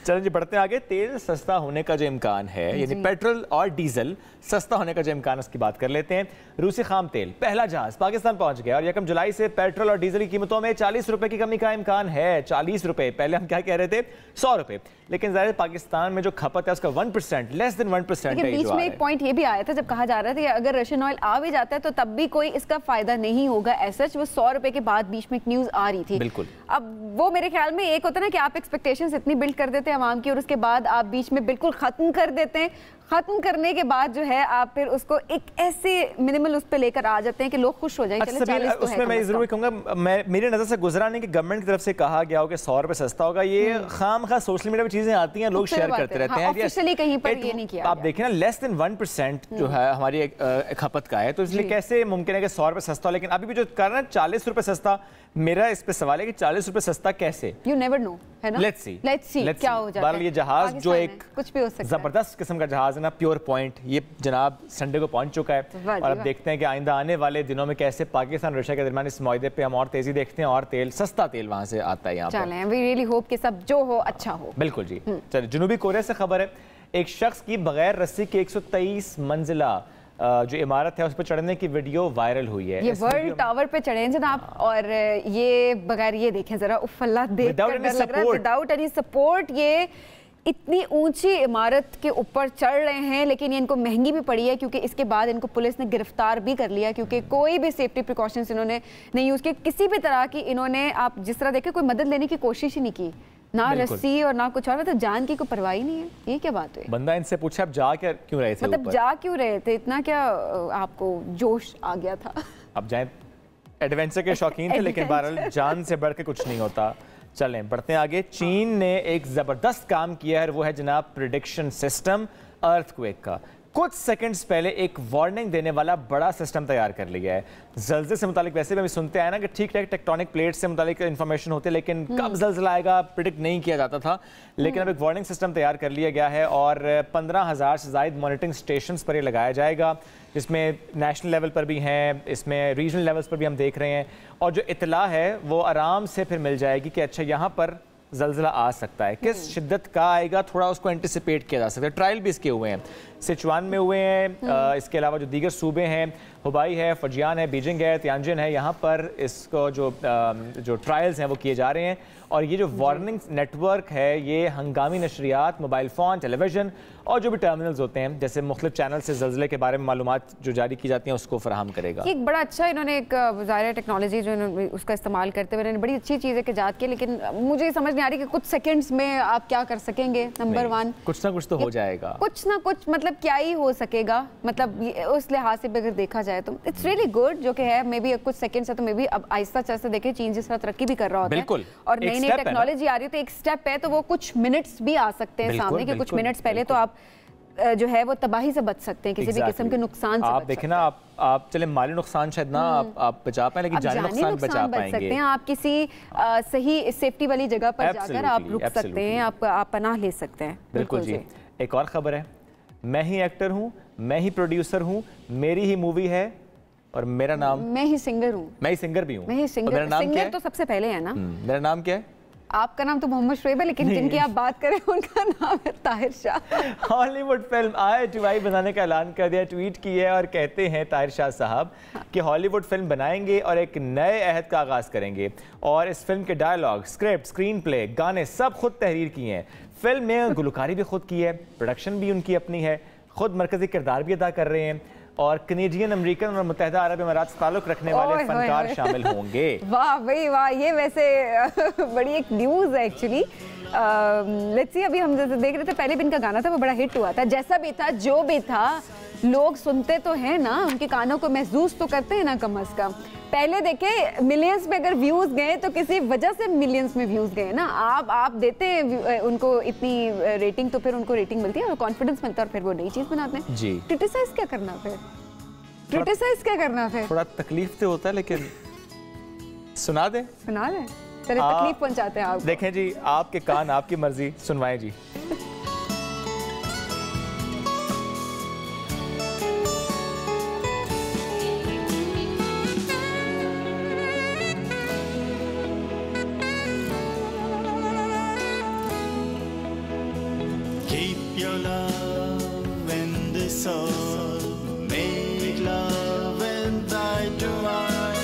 चलो जी बढ़ते हैं आगे। तेल सस्ता होने का जो इम्कान है, यानी पेट्रोल और डीजल सस्ता होने का जो इम्कान, उसकी बात कर लेते हैं। रूसी खाम तेल पहला जहाज पाकिस्तान पहुंच गया और 1 जुलाई से पेट्रोल और डीजल की कीमतों में 40 रुपए की कमी का इम्कान है। 40 रुपए, पहले हम क्या कह रहे थे 100 रुपए, लेकिन ज़ाहिर पाकिस्तान में जो खपत है उसका 1%, लेस देन 1% है। बीच में एक पॉइंट ये भी आया था जब कहा जा रहा था कि अगर रशियन ऑयल आ भी जाता है तो तब भी कोई इसका फायदा नहीं होगा ऐसा। वो 100 रुपए के बाद बीच में एक न्यूज आ रही थी। बिल्कुल। अब वो मेरे ख्याल में एक होता है ना कि आप एक्सपेक्टेशंस इतनी बिल्ड कर देते हैं आवाम की और उसके बाद आप बीच में बिल्कुल खत्म कर देते हैं। खत्म करने के बाद जो है आप फिर उसको एक ऐसे मिनिमल उस पे लेकर आ जाते हैं कि लोग खुश हो जाएं। चले उसमें मैं जरूर कहूँगा, मेरी नजर से गुजरा नहीं कि गवर्नमेंट की तरफ से कहा गया हो कि 100 रुपए सस्ता होगा। ये खामखा सोशल मीडिया पे चीजें आती हैं, लोग शेयर करते रहते हैं। ऑफिशियली कहीं पर ये नहीं किया। आप देखें ना, लेस देन 1% जो है हमारी खपत का है, तो इसलिए कैसे मुमकिन है कि 100 रुपए सस्ता हो। लेकिन अभी भी जो कर रहा है 40 रुपए सस्ता, मेरा इस पे सवाल है कि 40 रुपए सस्ता कैसे? यू नेवर नो, है ना? लेट्स सी क्या हो जाता है। ये जहाज जो एक कुछ भी हो सकता है, जबरदस्त किस्म का जहाज है ना, प्योर पॉइंट, ये जनाब संडे को पहुंच चुका है। और अब देखते हैं कि आइंदा आने वाले दिनों में कैसे पाकिस्तान और रशिया के दरमियान इस मुआहदे पे हम और तेजी देखते हैं और तेल, सस्ता तेल वहां से आता है यहाँ पर। चलें, वी रियली होप कि सब जो हो अच्छा हो। बिल्कुल जी। चलिए, जनूबी कोरिया से खबर है, एक शख्स की बगैर रस्सी की 123 मंजिला जो इमारत है उस पर चढ़ने की वीडियो वायरल हुई है। ये वर्ल्ड टावर पे चढ़े हैं जनाब, और ये बगैर, ये देखें जरा, उफ अल्लाह, देख कर डर लग रहा है। विदाउट एनी सपोर्ट ये इतनी ऊंची इमारत के ऊपर चढ़ रहे हैं, लेकिन ये इनको महंगी भी पड़ी है क्योंकि इसके बाद इनको पुलिस ने गिरफ्तार भी कर लिया क्योंकि कोई भी सेफ्टी प्रिकॉशंस इन्होंने नहीं यूज़ किए। किसी भी तरह की इन्होंने, आप जिस तरह देखें, कोई मदद लेने की कोशिश ही नहीं की, ना रस्सी और ना कुछ और, मतलब जान की कोई परवाह ही नहीं है। ये क्या बात हुई? बंदा इनसे पूछा आप जा क्यों रहे थे, मतलब जा क्यों रहे थे, इतना क्या आपको जोश आ गया था? अब जाए, एडवेंचर के शौकीन थे, लेकिन बहरहाल जान से बढ़ के कुछ नहीं होता। चलें बढ़ते हैं आगे। चीन ने एक जबरदस्त काम किया है, वो है जनाब प्रेडिक्शन सिस्टम अर्थक्वेक का। कुछ सेकंड्स पहले एक वार्निंग देने वाला बड़ा सिस्टम तैयार कर लिया है। जल्ज़ले से मुतालिक वैसे भी हम सुनते आए ना कि ठीक ठाक टेक्टोनिक प्लेट से मुतालिक इन्फॉर्मेशन होती है, लेकिन कब जल्ज़ला आएगा प्रिडिक्ट नहीं किया जाता था। लेकिन अब एक वार्निंग सिस्टम तैयार कर लिया गया है और 15,000 से ज़ायद मॉनिटरिंग स्टेशंस पर ये लगाया जाएगा, जिसमें नेशनल लेवल पर भी हैं, इसमें रीजनल लेवल्स पर भी हम देख रहे हैं। और जो इतला है वो आराम से फिर मिल जाएगी कि अच्छा यहाँ पर जल्जला आ सकता है, किस शिद्दत का आएगा, थोड़ा उसको एंटिसिपेट किया जा सकता है। ट्रायल भी इसके हुए हैं, सिचुआन में हुए हैं, इसके अलावा जो दीगर सूबे हैं, हुबाई है, फजियान है, बीजिंग है, तियानजिन है, यहाँ पर इसको जो ट्रायल्स हैं वो किए जा रहे हैं। और ये जो वार्निंग नेटवर्क है, ये हंगामी नशरियात, मोबाइल फ़ोन, टेलीविज़न और जो भी टर्मिनल्स होते हैं, जैसे मुख्तलिफ चैनल से जल्जले के बारे में मालूमात जो जारी की जाती हैं उसको फराहम करेगा। एक बड़ा अच्छा इन्होंने एक ज़ाहिर टेक्नोलॉजी जो उसका इस्तेमाल करते हुए इन्होंने बड़ी अच्छी चीज़ है कि जात के, लेकिन मुझे समझ नहीं आ रही कि कुछ सेकंड्स में आप क्या कर सकेंगे। नंबर 1, कुछ ना कुछ तो हो जाएगा, कुछ ना कुछ, मतलब क्या ही हो सकेगा, मतलब उस लिहाज से अगर देखा जाए तो इट्स रियली गुड जो कि है। मे बी कुछ सेकंड्स है तो मे बी अब आहिस्ता आहिस्ता देखें चीन जिस तरह तरक्की भी कर रहा होता है और नई नई टेक्नोलॉजी आ रही है, तो एक स्टेप है, तो वो कुछ मिनट्स भी आ सकते हैं सामने के, कुछ मिनट्स पहले तो आप जो है वो तबाही से सही किसी भी किस्म के नुकसान से आप देखें ना, आप चले माली नुकसान शायद ना आप बचा पाए, लेकिन जानी नुकसान बचा पाएंगे। आप किसी सही सेफ्टी वाली जगह पर जाकर आप रुक सकते हैं, आप पनाह ले सकते हैं। बिल्कुल जी। एक और खबर है, मैं ही एक्टर हूँ, मैं ही प्रोड्यूसर हूँ, मेरी ही मूवी है और मेरा नाम, मैं ही सिंगर हूँ, मैं ही सिंगर भी हूँ, मैं ही सिंगर। मेरा नाम सिंगर तो सबसे पहले है ना। मेरा नाम क्या है? आपका नाम तो मोहम्मद शुएब है, लेकिन जिनकी आप बात करें उनका नाम है Tahir Shah. Hollywood film IITY बनाने का ऐलान कर दिया, ट्वीट की है और कहते हैं ताहिर शाह साहब कि हॉलीवुड फिल्म बनाएंगे और एक नए अहद का आगाज करेंगे। और इस फिल्म के डायलॉग, स्क्रिप्ट, स्क्रीन प्ले, गाने सब खुद तहरीर किए हैं। फिल्म में गुलकारी भी खुद की है, प्रोडक्शन भी उनकी अपनी है, खुद मरकजी किरदार भी अदा कर रहे हैं और कनेडियन, अमेरिकन और मुत्तहिदा अरब अमीरात से ताल्लुक रखने वाले फनकार शामिल होंगे। वाह भाई वाह, ये वैसे बड़ी एक न्यूज़ है एक्चुअली। लेट्स सी, अभी हम जैसे देख रहे थे, पहले भी इनका गाना था वो बड़ा हिट हुआ था। जैसा भी था, जो भी था, लोग सुनते तो हैं ना, उनके कानों को महसूस तो करते हैं ना कम अज कम। पहले देखे मिलियंस में अगर व्यूज गए तो किसी वजह से मिलियंस में व्यूज गए ना। आप देते हैं उनको इतनी रेटिंग, तो फिर उनको रेटिंग मिलती है और कॉन्फिडेंस मिलता है और फिर वो नई चीज बनाते हैं जी। क्रिटिसाइज क्या करना फिर, क्रिटिसाइज क्या करना फिर? थोड़ा तकलीफ तो होता है, लेकिन सुना दे तेरे तकलीफ पहुंचाते हैं आप। देखें जी, आपके कान, आपकी मर्जी, सुनवाएं जी। love in the soul, make love and die to eye.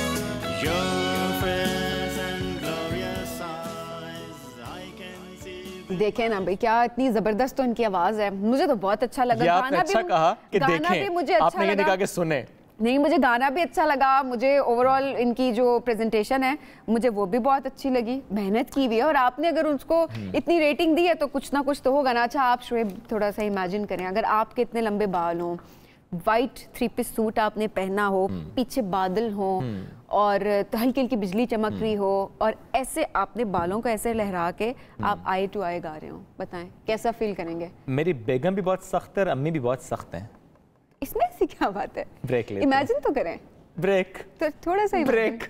Your face and glorious eyes, I can see. देखें ना भाई, क्या इतनी जबरदस्त तो इनकी आवाज है, मुझे तो बहुत अच्छा लगा। ये आपने अच्छा कहा कि देखें, मुझे अच्छा आपने ये नहीं कहा कि सुने। नहीं, मुझे गाना भी अच्छा लगा, मुझे ओवरऑल इनकी जो प्रेजेंटेशन है मुझे वो भी बहुत अच्छी लगी। मेहनत की हुई है और आपने अगर उसको इतनी रेटिंग दी है तो कुछ ना कुछ तो होगा ना। अच्छा आप शोएब थोड़ा सा इमेजिन करें, अगर आपके इतने लंबे बाल हों, वाइट 3-पीस सूट आपने पहना हो, पीछे बादल हो और हल्की हल्की बिजली चमक रही हो और ऐसे आपने बालों को ऐसे लहरा के आप आई टू आई गा रहे हो, बताएं कैसा फील करेंगे? मेरी बेगम भी बहुत सख्त है और अम्मी भी बहुत सख्त हैं। इसमें ऐसी क्या बात है? ब्रेक लेते हैं। इमेजिन तो करें। ब्रेक। तो थोड़ा सा ब्रेक।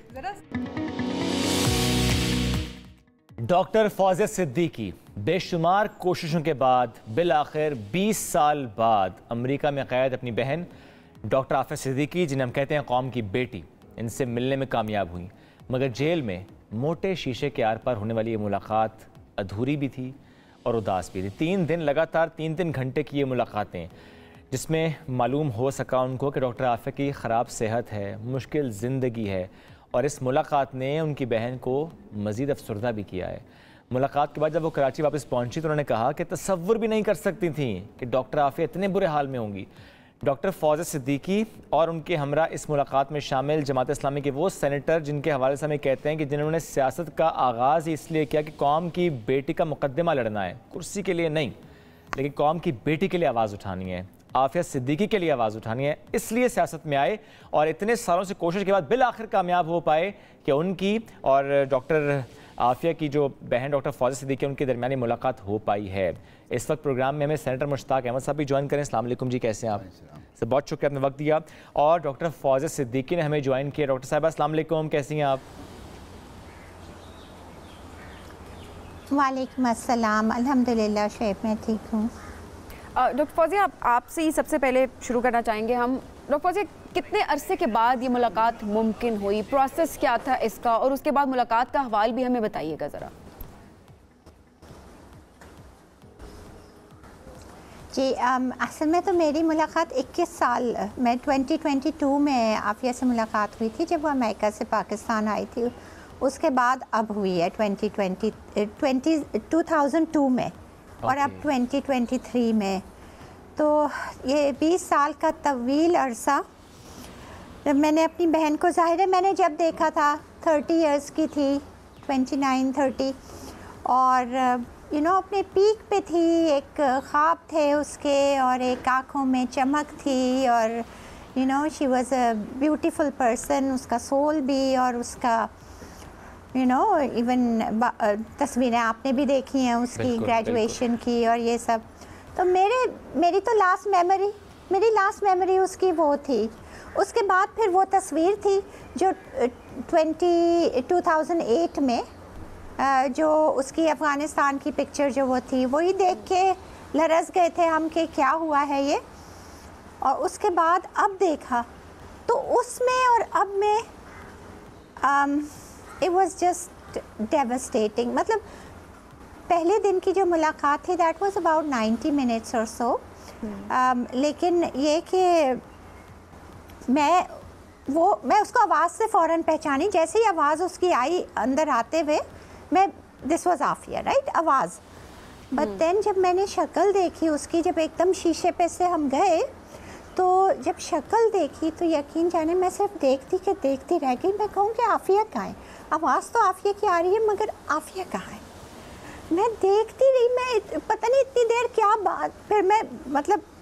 डॉक्टर फौजिया सिद्दीकी बेशुमार कोशिशों के बाद बिलाखिर 20 साल बाद अमेरिका में कैद अपनी बहन डॉक्टर आफिया सिद्दीकी, जिन्हें हम कहते हैं कौम की बेटी, इनसे मिलने में कामयाब हुई। मगर जेल में मोटे शीशे के आर पार होने वाली ये मुलाकात अधूरी भी थी और उदास भी थी। 3 दिन लगातार 3-3 घंटे की ये मुलाकातें, जिसमें मालूम हो सका उनको कि डॉक्टर आफिया की ख़राब सेहत है, मुश्किल ज़िंदगी है और इस मुलाकात ने उनकी बहन को मज़ीद अफसरदा भी किया है। मुलाकात के बाद जब वो कराची वापस पहुंची तो उन्होंने कहा कि तसव्वुर भी नहीं कर सकती थी कि डॉक्टर आफिया इतने बुरे हाल में होंगी। डॉक्टर फौजिया सिद्दीकी और उनके हमरा इस मुलाकात में शामिल जमात इस्लामी के वो सेनेटर जिनके हवाले से हमें कहते हैं कि जिन्होंने सियासत का आगाज़ ही इसलिए किया कि कौम की बेटी का मुकद्दमा लड़ना है, कुर्सी के लिए नहीं, लेकिन कौम की बेटी के लिए आवाज़ उठानी है, आफिया सिद्दीकी के लिए आवाज़ उठानी है, इसलिए सियासत में आए और इतने सालों से कोशिश के बाद बिल आखिर कामयाब हो पाए कि उनकी और डॉक्टर आफिया की जो बहन डॉक्टर फौजिया सिद्दीकी उनके दरमियानी मुलाकात हो पाई है। इस वक्त प्रोग्राम में हमें सेनेटर मुश्ताक अहमद साहब भी ज्वाइन करें। अस्सलाम वालेकुम जी, कैसे हैं आप? सर बहुत शुक्रिया आपने वक्त दिया। और डॉक्टर फौजिया सिद्दीकी ने हमें ज्वाइन किया। डॉक्टर साहब अस्सलाम वालेकुम, कैसी हैं आप? वालेकुम अस्सलाम, अल्हम्दुलिल्लाह शेफ मैं ठीक हूँ। डॉक्टर फौजिया आपसे ही सबसे पहले शुरू करना चाहेंगे हम। डॉक्टर फौजिया, कितने अरसे के बाद ये मुलाकात मुमकिन हुई, प्रोसेस क्या था इसका, और उसके बाद मुलाकात का हवाल भी हमें बताइएगा ज़रा। जी असल में तो मेरी मुलाकात 21 साल मैं 2022 में आफिया से मुलाकात हुई थी, जब वो अमेरिका से पाकिस्तान आई थी। उसके बाद अब हुई है 2002 में और अब 2023 में। तो ये 20 साल का तवील अरसा। जब मैंने अपनी बहन को, ज़ाहिर है मैंने जब देखा था 30 इयर्स की थी, 29-30, और अपने पीक पे थी, एक ख्वाब थे उसके और एक आँखों में चमक थी और she was a beautiful person, उसका सोल भी और उसका इवन तस्वीरें आपने भी देखी हैं उसकी ग्रेजुएशन की और ये सब। तो मेरी तो मेरी लास्ट मेमोरी उसकी वो थी। उसके बाद फिर वो तस्वीर थी जो 2008 में जो उसकी अफ़गानिस्तान की पिक्चर जो वो थी, वही देख के लरस गए थे हम कि क्या हुआ है ये। और उसके बाद अब देखा तो उसमें और अब में इट वाज जस्ट डेवस्टेटिंग। मतलब पहले दिन की जो मुलाकात थी दैट वाज अबाउट 90 मिनट्स और सो, लेकिन ये कि मैं उसको आवाज़ से फ़ौरन पहचानी। जैसे ही आवाज़ उसकी आई अंदर आते हुए, मैं दिस वाज आफिया, राइट, आवाज़। बट देन जब मैंने शक्ल देखी उसकी, जब एकदम शीशे पे से हम गए तो जब शक्ल देखी तो यकीन जाने मैं सिर्फ देखती रह गई। मैं कहूँ कि आफिया कहाँ है? आवाज़ तो आफिया की आ रही है मगर आफिया कहाँ है? मैं देखती रही, मैं पता नहीं इतनी देर क्या बात।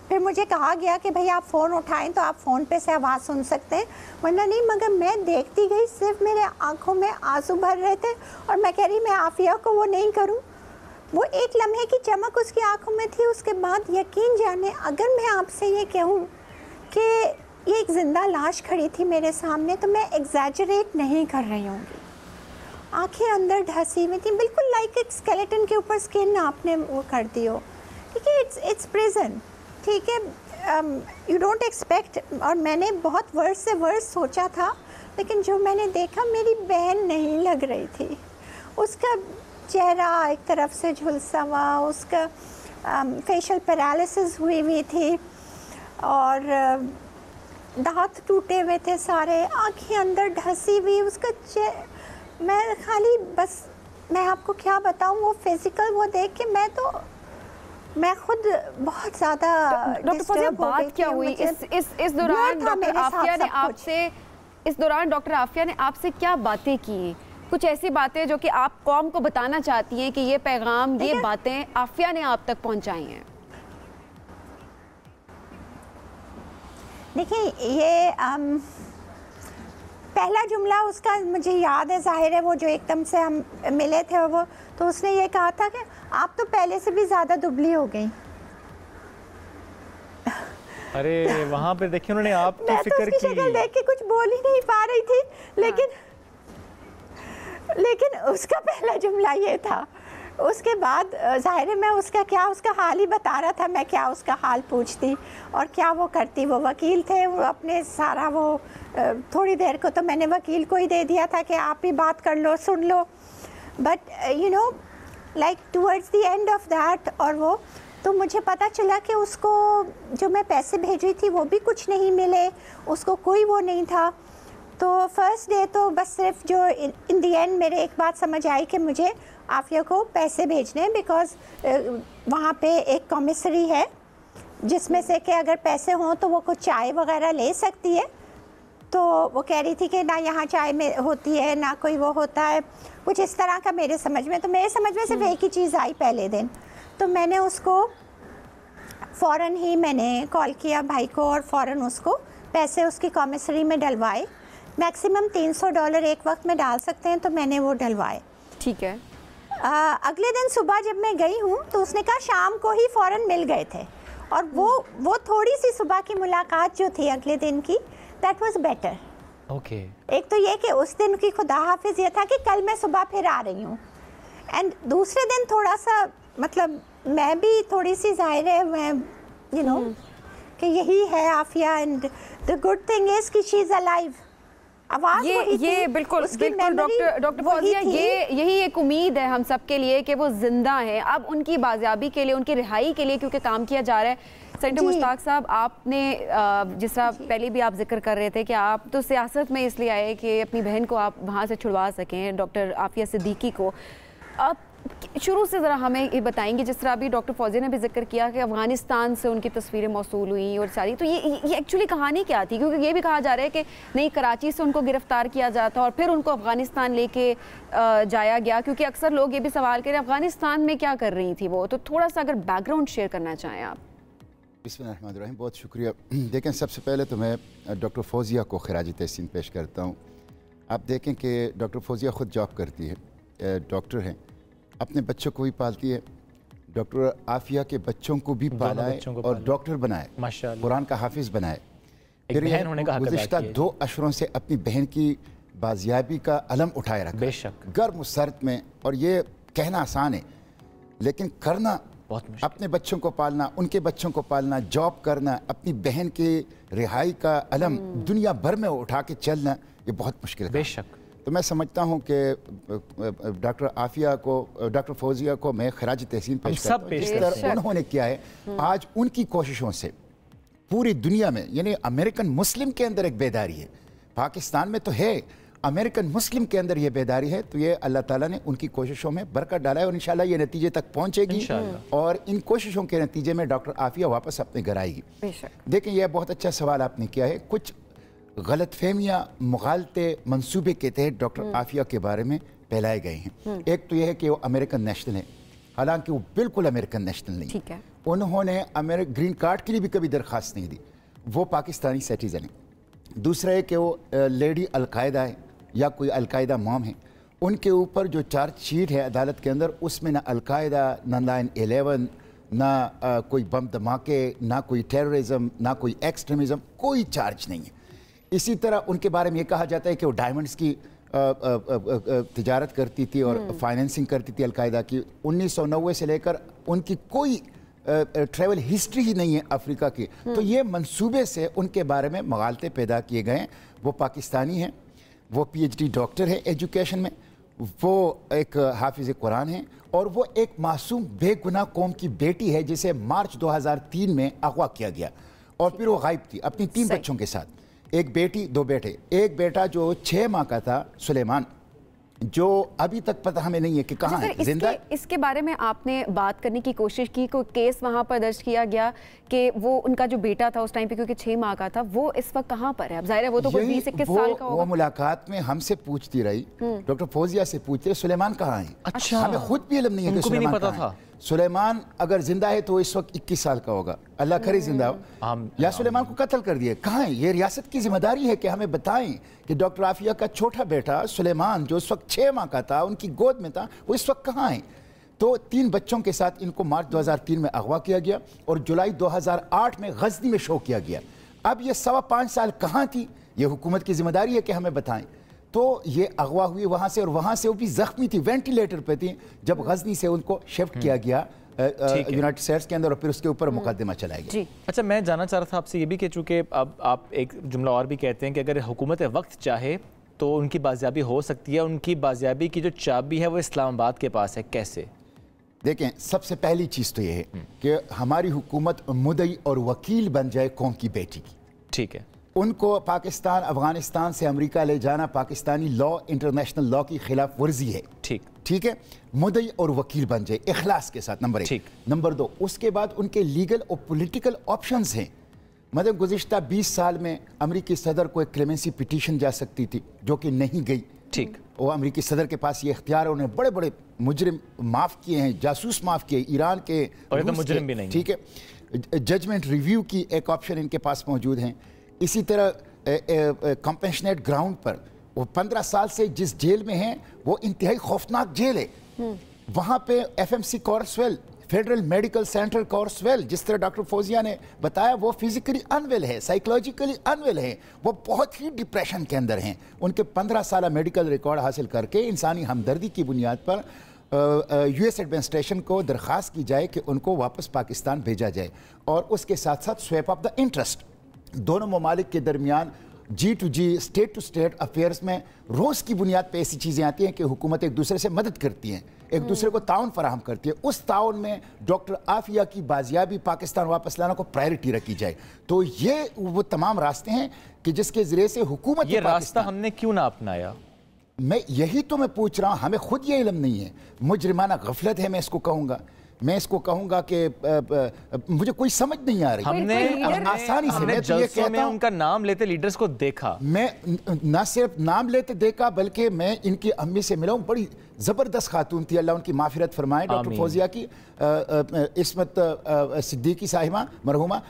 फिर मुझे कहा गया कि भाई आप फ़ोन उठाएं तो आप फ़ोन पे से आवाज़ सुन सकते हैं, वरना नहीं। मगर मैं देखती गई, सिर्फ मेरे आंखों में आंसू भर रहे थे और मैं कह रही मैं आफिया को वो नहीं करूं। वो एक लम्हे की चमक उसकी आंखों में थी। उसके बाद यकीन जाने, अगर मैं आपसे ये कहूँ कि ये एक ज़िंदा लाश खड़ी थी मेरे सामने, तो मैं एग्जैजरेट नहीं कर रही होंगी। आँखें अंदर ढसी हुई थी, बिल्कुल लाइक एक स्केलेटन के ऊपर स्किन आपने वो कर दी हो। ठीक है, इट्स प्रिजन, ठीक है, यू डोंट एक्सपेक्ट। और मैंने बहुत वर्स से वर्स सोचा था, लेकिन जो मैंने देखा मेरी बहन नहीं लग रही थी। उसका चेहरा एक तरफ से झुलसा हुआ, उसका फेशियल पैरालिसिस हुई थी और दांत टूटे हुए थे सारे, आँखें अंदर ढसी हुई, उसका मैं खाली बस मैं आपको क्या बताऊं, वो फिजिकल वो देख के मैं खुद बहुत ज़्यादा डॉक्टर फौजिया बात क्या हुई इस दौरान? डॉक्टर आफिया ने आपसे इस दौरान डॉक्टर आफिया ने आपसे क्या बातें की? कुछ ऐसी बातें जो कि आप कौम को बताना चाहती हैं कि ये पैगाम, ये बातें आफिया ने आप तक पहुंचाई हैं? देखिए ये पहला जुमला उसका मुझे याद है, जाहिर है वो जो एकदम से हम मिले थे वो, तो उसने ये कहा था कि आप तो पहले से भी ज़्यादा दुबली हो गई। अरे वहाँ पे देखिए उन्होंने आपकी फिक्र की। शक्ल देख के कुछ बोल ही नहीं पा रही थी, लेकिन उसका पहला जुमला ये था। उसके बाद जाहिर है मैं उसका हाल ही बता रहा था, मैं क्या उसका हाल पूछती और क्या वो करती। वो वकील थे, वो अपने सारा वो थोड़ी देर को तो मैंने वकील को ही दे दिया था कि आप ही बात कर लो, सुन लो। But you know like towards the end of that, और वो तो मुझे पता चला कि उसको जो मैं पैसे भेज रही थी वो भी कुछ नहीं मिले, उसको कोई वो नहीं था। तो फर्स्ट डे तो बस सिर्फ जो इन द एंड मेरे एक बात समझ आई कि मुझे आफिया को पैसे भेजने हैं, बिकॉज वहाँ पे एक कॉमिसरी है जिसमें से कि अगर पैसे हों तो वो कुछ चाय वगैरह ले सकती है। तो वो कह रही थी कि ना यहाँ चाय में होती है ना कोई वो होता है, कुछ इस तरह का मेरे समझ में। तो मेरे समझ में सिर्फ एक ही चीज़ आई पहले दिन, तो मैंने उसको फ़ौरन ही मैंने कॉल किया भाई को और फ़ौरन उसको पैसे उसकी कॉमिसरी में डलवाए। मैक्सिमम $300 एक वक्त में डाल सकते हैं, तो मैंने वो डलवाए। ठीक है। अगले दिन सुबह जब मैं गई हूँ तो उसने कहा शाम को ही फ़ौरन मिल गए थे, और वो थोड़ी सी सुबह की मुलाकात जो थी अगले दिन की, दैट वाज बेटर। ओके। एक तो ये कि उस दिन की खुदा हाफिज ये था कि कल मैं सुबह फिर आ रही हूँ, एंड दूसरे दिन थोड़ा सा मतलब मैं भी थोड़ी सी जाहिर है मैं यू नो कि यही है Aafia, and the good thing is कि शी इज अलाइव। आवाज ये बिल्कुल डॉक्टर फौजिया, यही एक उम्मीद है हम सब के लिए कि वो जिंदा है। अब उनकी बाजियाबी के लिए, उनकी रिहाई के लिए क्योंकि काम किया जा रहा है। सेनेटर मुश्ताक साहब, आपने जिस तरह पहले भी आप जिक्र कर रहे थे कि आप तो सियासत में इसलिए आए कि अपनी बहन को आप वहाँ से छुड़वा सकें, डॉक्टर आफिया सिद्दीकी को। अब शुरू से ज़रा हमें ये बताएंगे, जिस तरह अभी डॉक्टर फौजिया ने भी जिक्र किया कि अफ़गानिस्तान से उनकी तस्वीरें मौसूल हुई और सारी, तो ये एक्चुअली कहानी क्या थी? क्योंकि ये भी कहा जा रहा है कि नहीं, कराची से उनको गिरफ्तार किया जाता और फिर उनको अफ़गानिस्तान लेके जाया गया, क्योंकि अक्सर लोग ये भी सवाल करें अफ़गानिस्तान में क्या कर रही थी वो। तो थोड़ा सा अगर बैकग्राउंड शेयर करना चाहें आप। बिस्मिल्लाहिर्रहमानिर्रहीम, बहुत शुक्रिया। देखें, सबसे पहले तो मैं डॉक्टर फौजिया को खिराज तहसीन पेश करता हूँ। आप देखें कि डॉक्टर फौजिया ख़ुद जॉब करती है, डॉक्टर हैं, अपने बच्चों को भी पालती है, डॉक्टर आफिया के बच्चों को भी पाला है और डॉक्टर बनाए, कुरान का हाफिज़ बनाए। गुज़िश्ता 2 अशरों से अपनी बहन की बाजियाबी का अलम उठाए रखा, बेशक गर्म सर्द में। और ये कहना आसान है, लेकिन करना, अपने बच्चों को पालना, उनके बच्चों को पालना, जॉब करना, अपनी बहन की रिहाई का अलम दुनिया भर में उठा के चलना, ये बहुत मुश्किल है। बेशक। तो मैं समझता हूँ कि डॉक्टर आफिया को, डॉक्टर फौजिया को मैं खराज तहसीन पेश करता हूँ। जिस तरह उन्होंने किया है, आज उनकी कोशिशों से पूरी दुनिया में, यानी अमेरिकन मुस्लिम के अंदर एक बेदारी है। पाकिस्तान में तो है, अमेरिकन मुस्लिम के अंदर ये बेदारी है। तो ये अल्लाह ताला ने उनकी कोशिशों में बरकत डाला है और इंशाल्लाह ये नतीजे तक पहुँचेगी और इन कोशिशों के नतीजे में डॉक्टर आफिया वापस अपने घर आएगी। देखिए, यह बहुत अच्छा सवाल आपने किया है। कुछ गलतफहमियाँ, मुगालते मंसूबे के तहत डॉक्टर आफिया के बारे में फैलाए गए हैं। एक तो यह है कि वो अमेरिकन नेशनल है, हालांकि वो बिल्कुल अमेरिकन नेशनल नहीं। ठीक है। उन्होंने ग्रीन कार्ड के लिए भी कभी दरख्वास्त नहीं दी, वो पाकिस्तानी सिटीजन है। दूसरा है कि वो लेडी अलकायदा है या कोई अलकायदा मॉम है। उनके ऊपर जो चार्जशीट है अदालत के अंदर, उसमें ना अलकायदा, ना 9/11, ना कोई बम धमाके, ना कोई टेररिज्म, ना कोई एक्सट्रीमिज्म, कोई चार्ज नहीं है। इसी तरह उनके बारे में ये कहा जाता है कि वो डायमंड्स की तिजारत करती थी और फाइनेंसिंग करती थी अलकायदा की। 1990 से लेकर उनकी कोई ट्रैवल हिस्ट्री ही नहीं है अफ्रीका की। तो ये मंसूबे से उनके बारे में मगालते पैदा किए गए हैं। वो पाकिस्तानी हैं, वो PhD डॉक्टर है एजुकेशन में, वो एक हाफिज कुरान हैं और वो एक मासूम बेगुनाह कौम की बेटी है जिसे मार्च 2003 में अगवा किया गया और फिर वो गायब थी अपनी 3 बच्चों के साथ, एक बेटी 2 बेटे। एक बेटा जो 6 माह का था, सुलेमान, जो अभी तक पता हमें नहीं है कि कहाँ है, जिंदा। इसके बारे में आपने बात करने की कोशिश की, कोई केस वहां पर दर्ज किया गया कि वो उनका जो बेटा था उस टाइम पे, क्योंकि 6 माह का था, वो इस वक्त कहाँ पर है? अब जाहिर है वो तो कोई 20-21 साल का होगा। वो मुलाकात में हमसे पूछती रही, डॉक्टर फौजिया से पूछती रही, सुलेमान कहाँ है? अच्छा, हमें खुद भी इल्म नहीं है कि सुलेमान कहाँ है। सुलेमान अगर जिंदा है तो इस वक्त 21 साल का होगा, अल्लाह करे जिंदा हो, या सुलेमान को कत्ल कर दिया। कहाँ है? ये रियासत की जिम्मेदारी है कि हमें बताएं कि डॉक्टर आफिया का छोटा बेटा सुलेमान जो इस वक्त 6 माह का था, उनकी गोद में था, वो इस वक्त कहाँ है? तो 3 बच्चों के साथ इनको मार्च 2003 में अगवा किया गया और जुलाई 2008 में गजनी में शो किया गया। अब ये 5.25 साल कहाँ थी? ये हुकूमत की जिम्मेदारी है कि हमें बताएं। तो ये अगवा हुई वहाँ से, और वहाँ से वो भी जख्मी थी, वेंटिलेटर पे थी, जब गजनी से उनको शिफ्ट किया गया यूनाइटेड स्टेट्स के अंदर, और फिर उसके ऊपर मुकदमा चलाया गया। अच्छा, मैं जानना चाह रहा था आपसे ये भी कि चूँकि अब आप एक जुमला और भी कहते हैं कि अगर हुकूमत वक्त चाहे तो उनकी बाजियाबी हो सकती है, उनकी बाजियाबी की जो चाबी है वो इस्लामाबाद के पास है, कैसे? देखें, सबसे पहली चीज़ तो ये है कि हमारी हुकूमत मुदई और वकील बन जाए कौम की बेटी की। ठीक है, उनको पाकिस्तान अफगानिस्तान से अमेरिका ले जाना पाकिस्तानी लॉ, इंटरनेशनल लॉ की खिलाफ वर्जी है। ठीक है, मुदई और वकील बन जाए इखलास के साथ, नंबर 1। नंबर 2, उसके बाद उनके लीगल और पॉलिटिकल ऑप्शंस हैं। मतलब गुज़िश्ता 20 साल में अमेरिकी सदर को एक क्लेमेंसी पिटीशन जा सकती थी जो कि नहीं गई। ठीक, वो अमेरिकी सदर के पास ये इख्तियार है, उन्हें बड़े बड़े मुजरिम माफ़ किए हैं, जासूस माफ़ किए, ईरान के, और ये तो मुजरिम भी नहीं। ठीक है, जजमेंट रिव्यू की एक ऑप्शन इनके पास मौजूद हैं। इसी तरह कंपेशनेट ग्राउंड पर वो 15 साल से जिस जेल में हैं वो इंतहाई खौफनाक जेल है। वहाँ पे FMC कॉर्सवेल, फेडरल मेडिकल सेंटर कॉर्सवेल, जिस तरह डॉक्टर फौजिया ने बताया, वो फिजिकली अनवेल है, साइकोलॉजिकली अनवेल है, वो बहुत ही डिप्रेशन के अंदर हैं। उनके 15 साल मेडिकल रिकॉर्ड हासिल करके इंसानी हमदर्दी की बुनियाद पर US एडमिनिस्ट्रेशन को दरख्वास्त की जाए कि उनको वापस पाकिस्तान भेजा जाए, और उसके साथ साथ स्वैप ऑफ द इंटरेस्ट। दोनों ममालिक के दरमियान G2G, state to state affairs में रोज़ की बुनियाद पे ऐसी चीज़ें आती हैं कि हुकूमत एक दूसरे से मदद करती हैं, एक दूसरे को ताउन फराहम करती है। उस ताउन में डॉक्टर आफिया की बाजियाबी पाकिस्तान वापस लाना को प्रायोरिटी रखी जाए। तो ये वो तमाम रास्ते हैं कि जिसके ज़रिए से हुकूमत, ये रास्ता हमने क्यों ना अपनाया? मैं यही तो मैं पूछ रहा हूँ, हमें खुद ये इल्म नहीं है, मुजरिमाना गफलत है, मैं इसको कहूँगा कि मुझे कोई समझ नहीं आ रही। हमने आसानी से, मैं तो ये कहता हूँ, उनका नाम लेते लीडर्स को देखा, मैं न सिर्फ नाम लेते देखा बल्कि मैं इनकी अम्मी से मिला हूँ, बड़ी ज़बरदस्त खातून थी, अल्लाह उनकी माफ़िरत फरमाए, डॉक्टर फौजिया की, इस्मत सिद्दीकी साहिबा मरहुमा।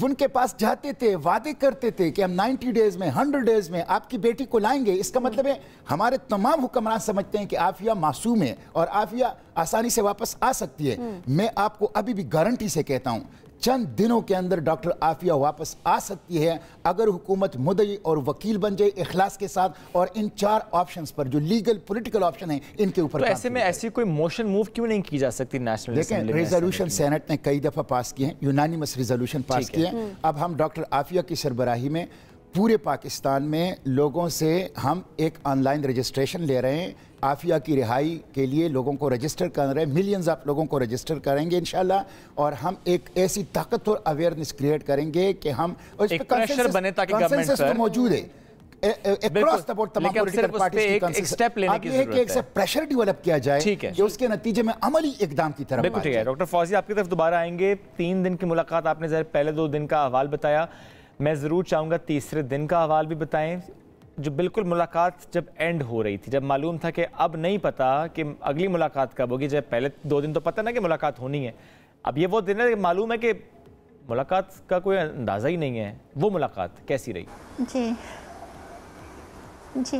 उनके पास जाते थे, वादे करते थे कि हम 90 डेज में, 100 डेज में आपकी बेटी को लाएंगे। इसका मतलब है हमारे तमाम हुक्मरान समझते हैं कि आफिया मासूम है और आफिया आसानी से वापस आ सकती है। मैं आपको अभी भी गारंटी से कहता हूं, चंद दिनों के अंदर डॉक्टर आफिया वापस आ सकती है अगर हुकूमत मुदई और वकील बन जाए इखलास के साथ, और इन 4 ऑप्शंस पर जो लीगल पॉलिटिकल ऑप्शन है इनके ऊपर। तो ऐसे में ऐसी कोई मोशन मूव क्यों नहीं की जा सकती नेशनल असेंबली में? रेजोल्यूशन सेनेट ने कई दफा पास किए हैं, यूनानिमस रेजोल्यूशन पास किए हैं। अब हम डॉक्टर आफिया की सरबराही में पूरे पाकिस्तान में लोगों से हम एक ऑनलाइन रजिस्ट्रेशन ले रहे हैं। आफिया की रिहाई के लिए लोगों को रजिस्टर कर रहे हैं, मिलियंस ऑफ लोगों को रजिस्टर करेंगे इंशाल्लाह, और हम एक ऐसी ताकतवर अवेयरनेस क्रिएट करेंगे कि हम एक प्रेशर बने ताकि गवर्नमेंट पर मौजूद है अक्रॉस द बोर्ड, तमाम पॉलिटिकल पार्टीज की स्टेप लेने की जरूरत है, एक से प्रेशर डेवलप किया जाए कि उसके नतीजे में अमली इकदाम की तरफ। बिल्कुल ठीक है। डॉक्टर फौजिया, आपकी तरफ दोबारा आएंगे। 3 दिन की मुलाकात, आपने पहले 2 दिन का अहवाल बताया, मैं ज़रूर चाहूँगा तीसरे दिन का अहवाल भी बताएं, जो बिल्कुल मुलाकात जब एंड हो रही थी, जब मालूम था कि अब नहीं पता कि अगली मुलाकात कब होगी। जब पहले 2 दिन तो पता ना कि मुलाकात होनी है, अब ये वो दिन है मालूम है कि मुलाकात का कोई अंदाज़ा ही नहीं है। वो मुलाकात कैसी रही? जी जी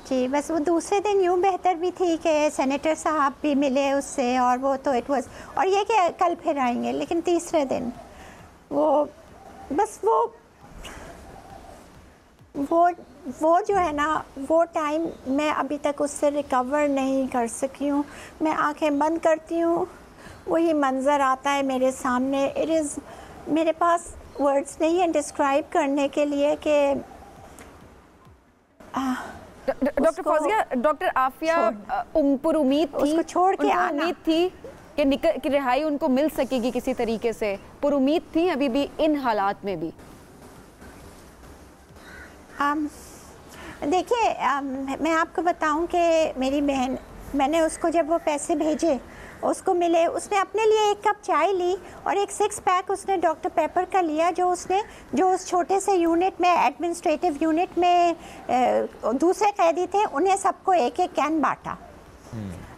जी, बस वो दूसरे दिन यूँ बेहतर भी थी कि सेनेटर साहब भी मिले उससे, और वो तो इट वाज, और ये कि कल फिर आएंगे, लेकिन तीसरे दिन वो बस वो जो है ना, वो टाइम मैं अभी तक उससे रिकवर नहीं कर सकी हूँ। मैं आंखें बंद करती हूँ, वही मंज़र आता है मेरे सामने। इट इज़, मेरे पास वर्ड्स नहीं है डिस्क्राइब करने के लिए कि डॉक्टर फौजिया, डॉक्टर आफिया पर उम्मीद थी, उसको छोड़ के आना, उम्मीद थी कि रिहाई उनको मिल सकेगी किसी तरीके से, पर उम्मीद थी अभी भी इन हालात में भी? देखिए, मैं आपको बताऊं कि मेरी बहन, मैंने उसको जब वो पैसे भेजे उसको मिले, उसने अपने लिए 1 कप चाय ली और एक 6 पैक उसने डॉक्टर पेपर का लिया, जो उस छोटे से यूनिट में, एडमिनिस्ट्रेटिव यूनिट में दूसरे कैदी थे, उन्हें सबको 1-1 कैन बांटा।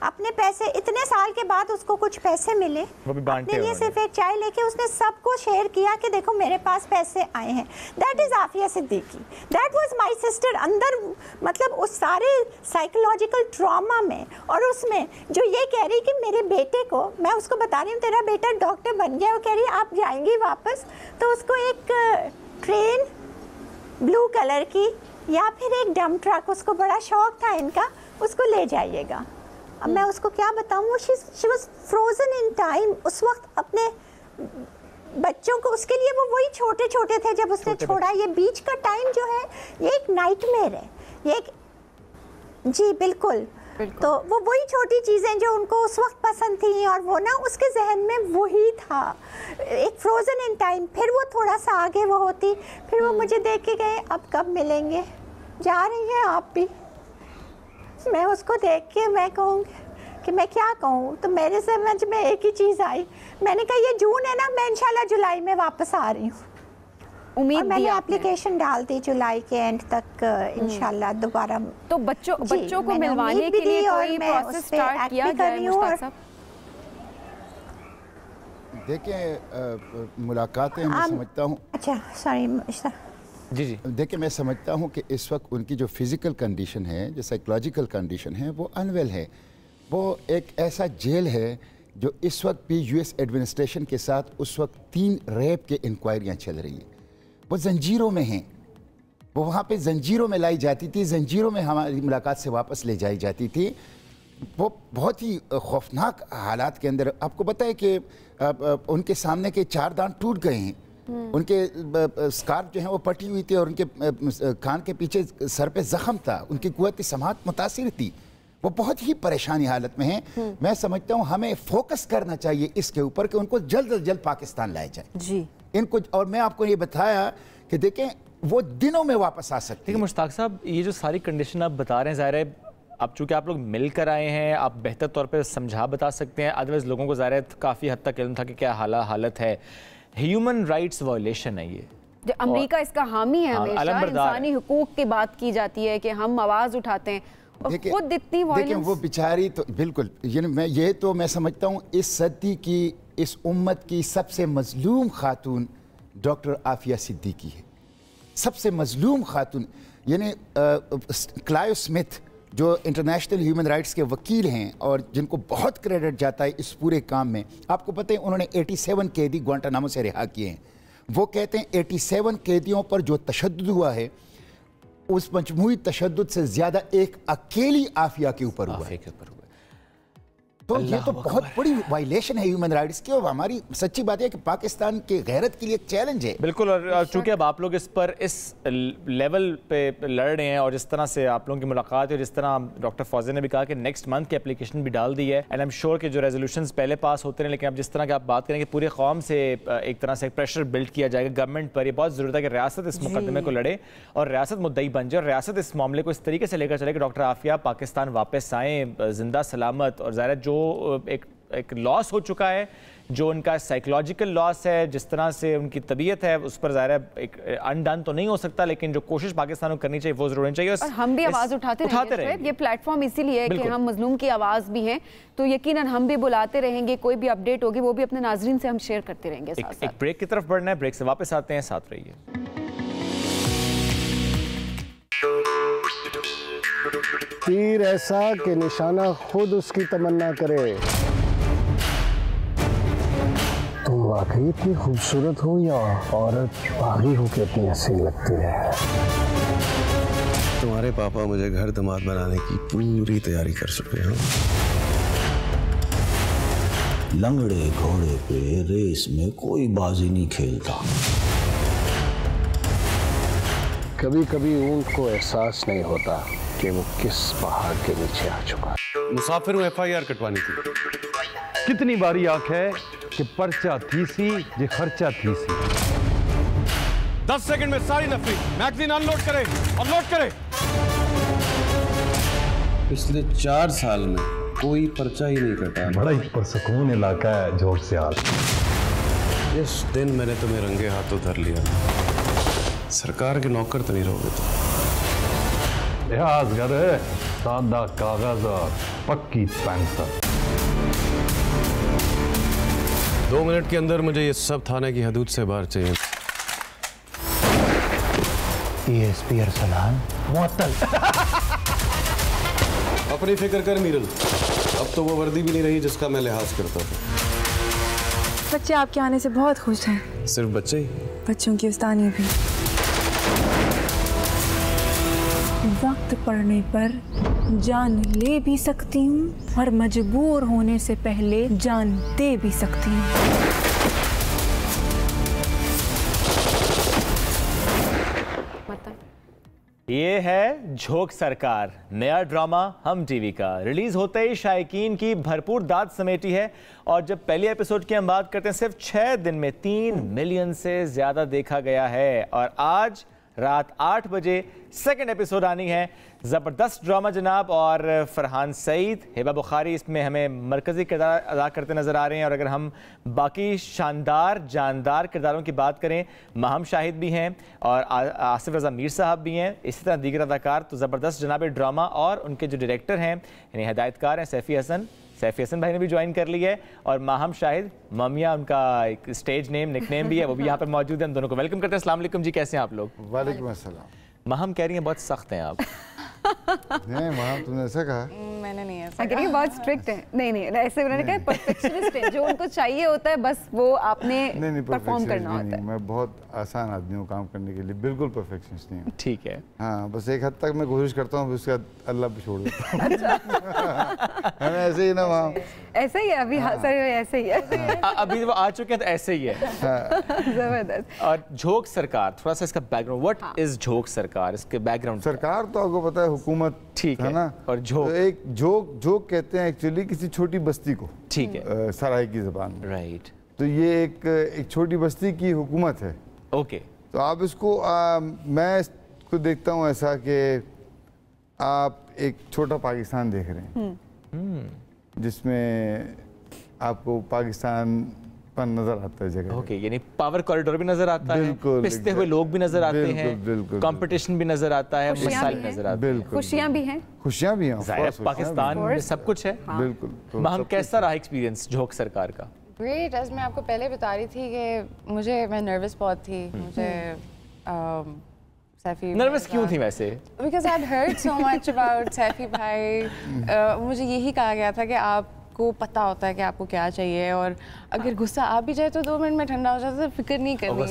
अपने पैसे, इतने साल के बाद उसको कुछ पैसे मिले, अपने लिए सिर्फ एक चाय लेके उसने सबको शेयर किया कि देखो मेरे पास पैसे आए हैं। That is Aafia Siddiqui, that was my sister. अंदर मतलब उस सारे साइकोलॉजिकल ट्रॉमा में और उसमें जो ये कह रही कि मेरे बेटे को, मैं उसको बता रही हूँ तेरा बेटा डॉक्टर बन गया, वो कह रही आप जाएंगी वापस, तो उसको एक ट्रेन ब्लू कलर की या फिर एक डंप ट्रक, उसको बड़ा शौक था इनका, उसको ले जाइएगा। अब मैं उसको क्या बताऊँ, वो she was frozen in time. उस वक्त अपने बच्चों को, उसके लिए वो वही छोटे छोटे थे जब उसने छोड़ा। ये बीच का टाइम जो है ये एक नाइटमेयर है, ये एक, जी बिल्कुल। तो वो वही छोटी चीज़ें जो उनको उस वक्त पसंद थी और वो ना उसके जहन में वही था, एक फ्रोजन इन टाइम। फिर वो थोड़ा सा आगे वो होती, फिर वो मुझे देख के गए, अब कब मिलेंगे, जा रही हैं आप भी। मैं उसको देख के मैं कहूँगी कि मैं क्या कहूँ, तो मेरे समझ में एक ही चीज़ आई, मैंने कहा ये जून है ना, मैं इंशाल्लाह जुलाई में वापस आ रही हूँ। उम्मीद, मैंने एप्लीकेशन डाल दी जुलाई के एंड तक इंशाल्लाह दोबारा। तो बच्चों को मिलवाने के लिए कोई प्रोसेस स्टार्ट किया गया है मुश्ताक साहब? देखिए, मुलाकातें मैं समझता हूँ, अच्छा सॉरी जी जी, देखिए मैं समझता हूँ कि इस वक्त उनकी जो फिज़िकल कंडीशन है, जो साइकोलॉजिकल कंडीशन है, वो अनवेल है। वो एक ऐसा जेल है जो इस वक्त भी यूएस एडमिनिस्ट्रेशन के साथ उस वक्त 3 रेप के इंक्वायरियाँ चल रही हैं। वो जंजीरों में हैं, वो वहाँ पे जंजीरों में लाई जाती थी, जंजीरों में हमारी मुलाकात से वापस ले जाई जाती थी। वो बहुत ही खौफनाक हालात के अंदर, आपको पता है कि उनके सामने के 4 दांत टूट गए हैं, उनके स्कार्फ जो है वो पटी हुई थी और उनके कान के पीछे सर पे जख्म था, उनकी कुव्वत समाअत मुतासिर थी, वो बहुत ही परेशानी हालत में हैं। मैं समझता हूँ हमें फोकस करना चाहिए इसके ऊपर कि उनको जल्द अज जल्द पाकिस्तान लाया जाए जी इनको। और मैं आपको ये बताया कि देखें वो दिनों में वापस आ सकते हैं। मुश्ताक साहब, ये जो सारी कंडीशन आप बता रहे हैं, ज़ाहिर है अब चूँकि आप लोग मिल कर आए हैं, आप बेहतर तौर पर समझा बता सकते हैं, अदरवाइज़ लोगों को ज़ाहिर है काफ़ी हद तक इल्म था कि क्या हालत है। ह्यूमन राइट्स वायलेशन है ये, जो अमेरिका इसका हामी है, हमेशा इंसानी हुकूक की बात की जाती है कि हम आवाज़ उठाते हैं, और खुद इतनी वायलेंस। वो बेचारी तो बिल्कुल, मैं समझता हूँ इस सदी की, इस उम्मत की सबसे मजलूम खातून डॉक्टर आफिया सिद्दीकी है, सबसे मजलूम खातून। यानी क्लाइव स्मिथ जो इंटरनेशनल ह्यूमन राइट्स के वकील हैं और जिनको बहुत क्रेडिट जाता है इस पूरे काम में, आपको पता है उन्होंने 87 कैदी ग्वांटानामो से रिहा किए हैं। वो कहते हैं 87 कैदियों पर जो तशद्दुद हुआ है, उस मजमूई तशद्दुद से ज़्यादा एक अकेली आफिया के ऊपर हुआ है। तो ये तो बहुत बड़ी वायलेशन है ह्यूमन राइट्स की, और हमारी सच्ची बात है कि पाकिस्तान की गैरत के लिए एक चैलेंज है। बिल्कुल, और चूंकि अब आप लोग इस पर इस लेवल पे लड़ रहे हैं और जिस तरह से आप लोगों की मुलाकात है, जिस तरह डॉक्टर फौजिया ने भी कहा कि नेक्स्ट मंथ की एप्लीकेशन भी डाल दी है, एंड आई एम श्योर कि जो रेजोल्यूशंस पहले पास होते हैं, लेकिन अब जिस तरह की आप बात करें कि पूरे कौम से एक तरह से प्रेशर बिल्ड किया जाएगा गवर्नमेंट पर, ये बहुत ज़रूरत है कि रियासत इस मुकदमे को लड़े और रियासत मुद्दई बन जाए और रियासत इस मामले को इस तरीके से लेकर चले कि डॉक्टर आफिया पाकिस्तान वापस आएँ जिंदा सलामत। और ज़ाहिर जो एक लॉस हो चुका है, जो उनका साइकोलॉजिकल लॉस है, जिस तरह से उनकी तबीयत है, उस पर ज़ाहिर है एक अनडन तो नहीं हो सकता, लेकिन जो कोशिश पाकिस्तान को करनी चाहिए वो जरूर होनी चाहिए। और हम भी आवाज़ उठाते रहेंगे। ये प्लेटफॉर्म इसीलिए है कि हम मजलूम की आवाज़ भी हैं, तो यकीनन हम भी बुलाते रहेंगे, कोई भी अपडेट होगी वो भी अपने नाजरीन से हम शेयर करते रहेंगे। एक ब्रेक की तरफ बढ़ना है, ब्रेक से वापस आते हैं, साथ रहिए। तीर ऐसा कि निशाना खुद उसकी तमन्ना करे। तुम वाकई इतनी खूबसूरत हो या औरत भागी हो के इतनी हसीन लगती है। तुम्हारे पापा मुझे घर दामाद बनाने की पूरी तैयारी कर चुके हैं। लंगड़े घोड़े पे रेस में कोई बाजी नहीं खेलता। कभी कभी ऊंट को एहसास नहीं होता कि वो किस पहाड़ के नीचे आ चुका है। मुसाफिर हूँ, FIR कटवानी थी। कितनी बारी आंख है कि पर्चा थी सी ये खर्चा थी सी। 10 सेकंड में सारी नफरी मैगजीन अनलोड करें और लोड करें। पिछले 4 साल में कोई पर्चा ही नहीं कटा। बड़ा ही पुरसकून इलाका है झोंक सियाल। जिस दिन मैंने तुम्हें रंगे हाथों धर लिया, सरकार के नौकर तो नहीं रहोगे तुम। लिहाज कर, सादा कागज और पक्की पेंसिल। 2 मिनट के अंदर मुझे ये सब थाने की हदूद से बाहर चाहिए। ESP अरसलान मुअत्तल। अपनी फिक्र कर मीरल, अब तो वो वर्दी भी नहीं रही जिसका मैं लिहाज करता था। बच्चे आपके आने से बहुत खुश हैं। सिर्फ बच्चे ही? बच्चों की उस्तानी भी। वक्त पड़ने पर जान ले भी सकती हूँ और मजबूर होने से पहले जान दे भी सकती हूँ। ये है झोंक सरकार, नया ड्रामा हम टीवी का। रिलीज होते ही शायकीन की भरपूर दाद समेटी है और जब पहली एपिसोड की हम बात करते हैं सिर्फ 6 दिन में 3 मिलियन से ज्यादा देखा गया है और आज रात 8 बजे सेकंड एपिसोड आनी है। ज़बरदस्त ड्रामा जनाब, और फरहान सईद, हिबा बुखारी इसमें हमें मरकज़ी किरदार अदा करते नज़र आ रहे हैं। और अगर हम बाकी शानदार जानदार किरदारों की बात करें, माहम शाहिद भी हैं और आसिफ रज़ा मीर साहब भी हैं, इसी तरह दीगर अदाकार। तो ज़बरदस्त जनाब ड्रामा, और उनके जो डायरेक्टर हैं यानी हिदायतकार हैं सैफ़ी हसन भाई ने भी ज्वाइन कर ली है, और माहम शाहिद, मामिया उनका एक स्टेज नेम निकनेम भी है, वो भी यहाँ पर मौजूद है। हम दोनों को वेलकम करते हैं। अस्सलाम वालेकुम जी, कैसे हैं आप लोग? वालेकुम अस्सलाम। माहम कह रही हैं बहुत सख्त हैं आप। नहीं माहम, तुमने ऐसा कहा? मैंने नहीं ऐसा कहा। बहुत स्ट्रिक्ट है। नहीं ऐसे उन्होंने कहा परफेक्शनिस्ट है, जो उनको चाहिए होता है बस वो आपने परफॉर्म करना होता है। मैं बहुत आसान आदमी हूँ काम करने के लिए, बिल्कुल परफेक्शनिस्ट नहीं हूँ। ठीक है। हाँ, बस एक हद तक मैं कोशिश करता हूँ, उसके बाद अल्लाह पे छोड़ देता हूँ। ऐसे ही ना वहाँ, ऐसे ही है अभी। हाँ सर, ऐसे ही है। अभी वो आ चुके हैं तो ऐसे ही है। जबरदस्त। और झोंक सरकार, थोड़ा सा इसका बैकग्राउंड, व्हाट इज झोंक सरकार, इसके बैकग्राउंड? सरकार तो आपको पता है हुकूमत, ठीक है ना। और झोंक, तो एक झोंक कहते हैं एक्चुअली किसी छोटी बस्ती को, ठीक है, सराय की ज़बान में। राइट। तो ये एक छोटी बस्ती की हुकूमत है। ओके। तो आप इसको मैं इसको देखता हूँ ऐसा कि आप एक छोटा पाकिस्तान देख रहे हैं, जिसमें आपको पाकिस्तान पर नजर आता है जगह। ओके, यानी पावर कॉरिडोर भी नजर आता है, पिसते हुए लोग भी नजर आते हैं, कंपटीशन भी नजर आता है, मसाइल भी नजर आते हैं, खुशियां भी हैं। खुशियां भी हैं, पाकिस्तान में सब कुछ है। बिल्कुल। हम कैसा रहा एक्सपीरियंस झोंक सरकार का? ग्रेट। एज मैं आपको पहले बता रही थी कि मैं नर्वस बहुत थी। मुझे सैफी नर्वस क्यों थी वैसे? Because I heard so much about Saifi भाई। मुझे यही कहा गया था कि आपको पता होता है कि आपको क्या चाहिए, और अगर गुस्सा आ भी जाए तो 2 मिनट में ठंडा हो जाता है, फिक्र नहीं करनी।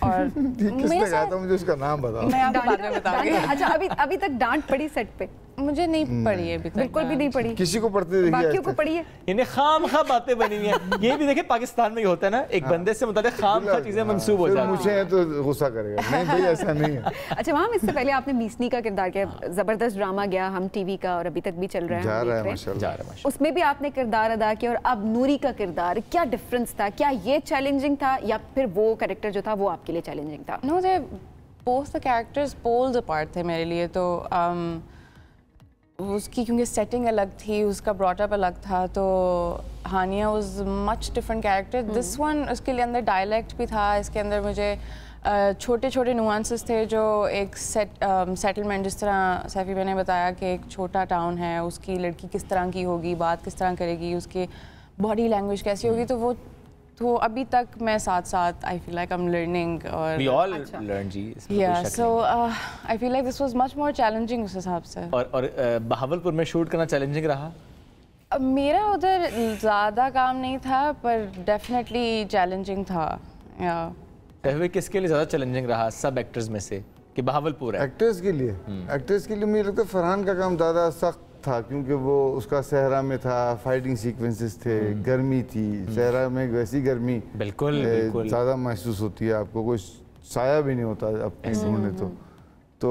और किसने कहा था? मुझे उसका नाम बताओ। मैं आपको बाद में बताऊंगी। अच्छा, अभी तक डांट पड़ी सेट पे? मुझे नहीं पड़ी है अभी तक, बिल्कुल भी नहीं पड़ी। किसी को पढ़ते देखिए, बाकियों को पड़ी है। इन्हें खामखा बातें बनी हुई हैं। ये भी देखिए पाकिस्तान में ही होता है ना, एक बंदे से मुताबिक खामखा चीजें मंसूब हो जाती हैं। मुझे तो गुस्सा करेगा, नहीं भाई ऐसा नहीं है। अच्छा वहाँ, इससे पहले आपने मीसनी का किरदार किया, जबरदस्त ड्रामा गया हम टीवी का, और अभी तक भी चल रहा है, माशाल्लाह। उसमें भी आपने किरदार अदा किया, और अब नूरी का किरदार, क्या डिफरेंस था? क्या ये चैलेंजिंग था या फिर वो कैरेक्टर जो था वो आपके लिए चैलेंजिंग था? No, they both the characters poles apart थे मेरे लिए। तो उसकी क्योंकि सेटिंग अलग थी, उसका ब्रॉटअप अलग था, तो Hania was much different character. This one, उसके लिए अंदर डायलेक्ट भी था, इसके अंदर मुझे छोटे छोटे नुआंसेस थे, जो एक सेटलमेंट, जिस तरह सैफी ने बताया कि एक छोटा टाउन है, उसकी लड़की किस तरह की होगी, बात किस तरह करेगी, उसकी बॉडी लैंग्वेज कैसी होगी, तो वो तो अभी तक मैं साथ I feel like I am learning. और we all learn जी, yeah, so I feel like this was much more challenging उस हिसाब से। और बहावलपुर में शूट करना चैलेंजिंग रहा? मेरा उधर ज़्यादा काम नहीं था, पर डेफिनेटली चैलेंजिंग था। किसके लिए ज़्यादा चैलेंजिंग रहा सब एक्टर्स में से, कि बहावलपुर है? एक्टर्स के लिए मुझे लगता है फरहान का काम ज़्यादा सख्त था, क्योंकि वो उसका सहरा में था, फाइटिंग सीक्वेंसेस थे, गर्मी थी, सहरा में वैसी गर्मी बिल्कुल ज़्यादा महसूस होती है, आपको कोई साया भी नहीं होता अब ढूंढे तो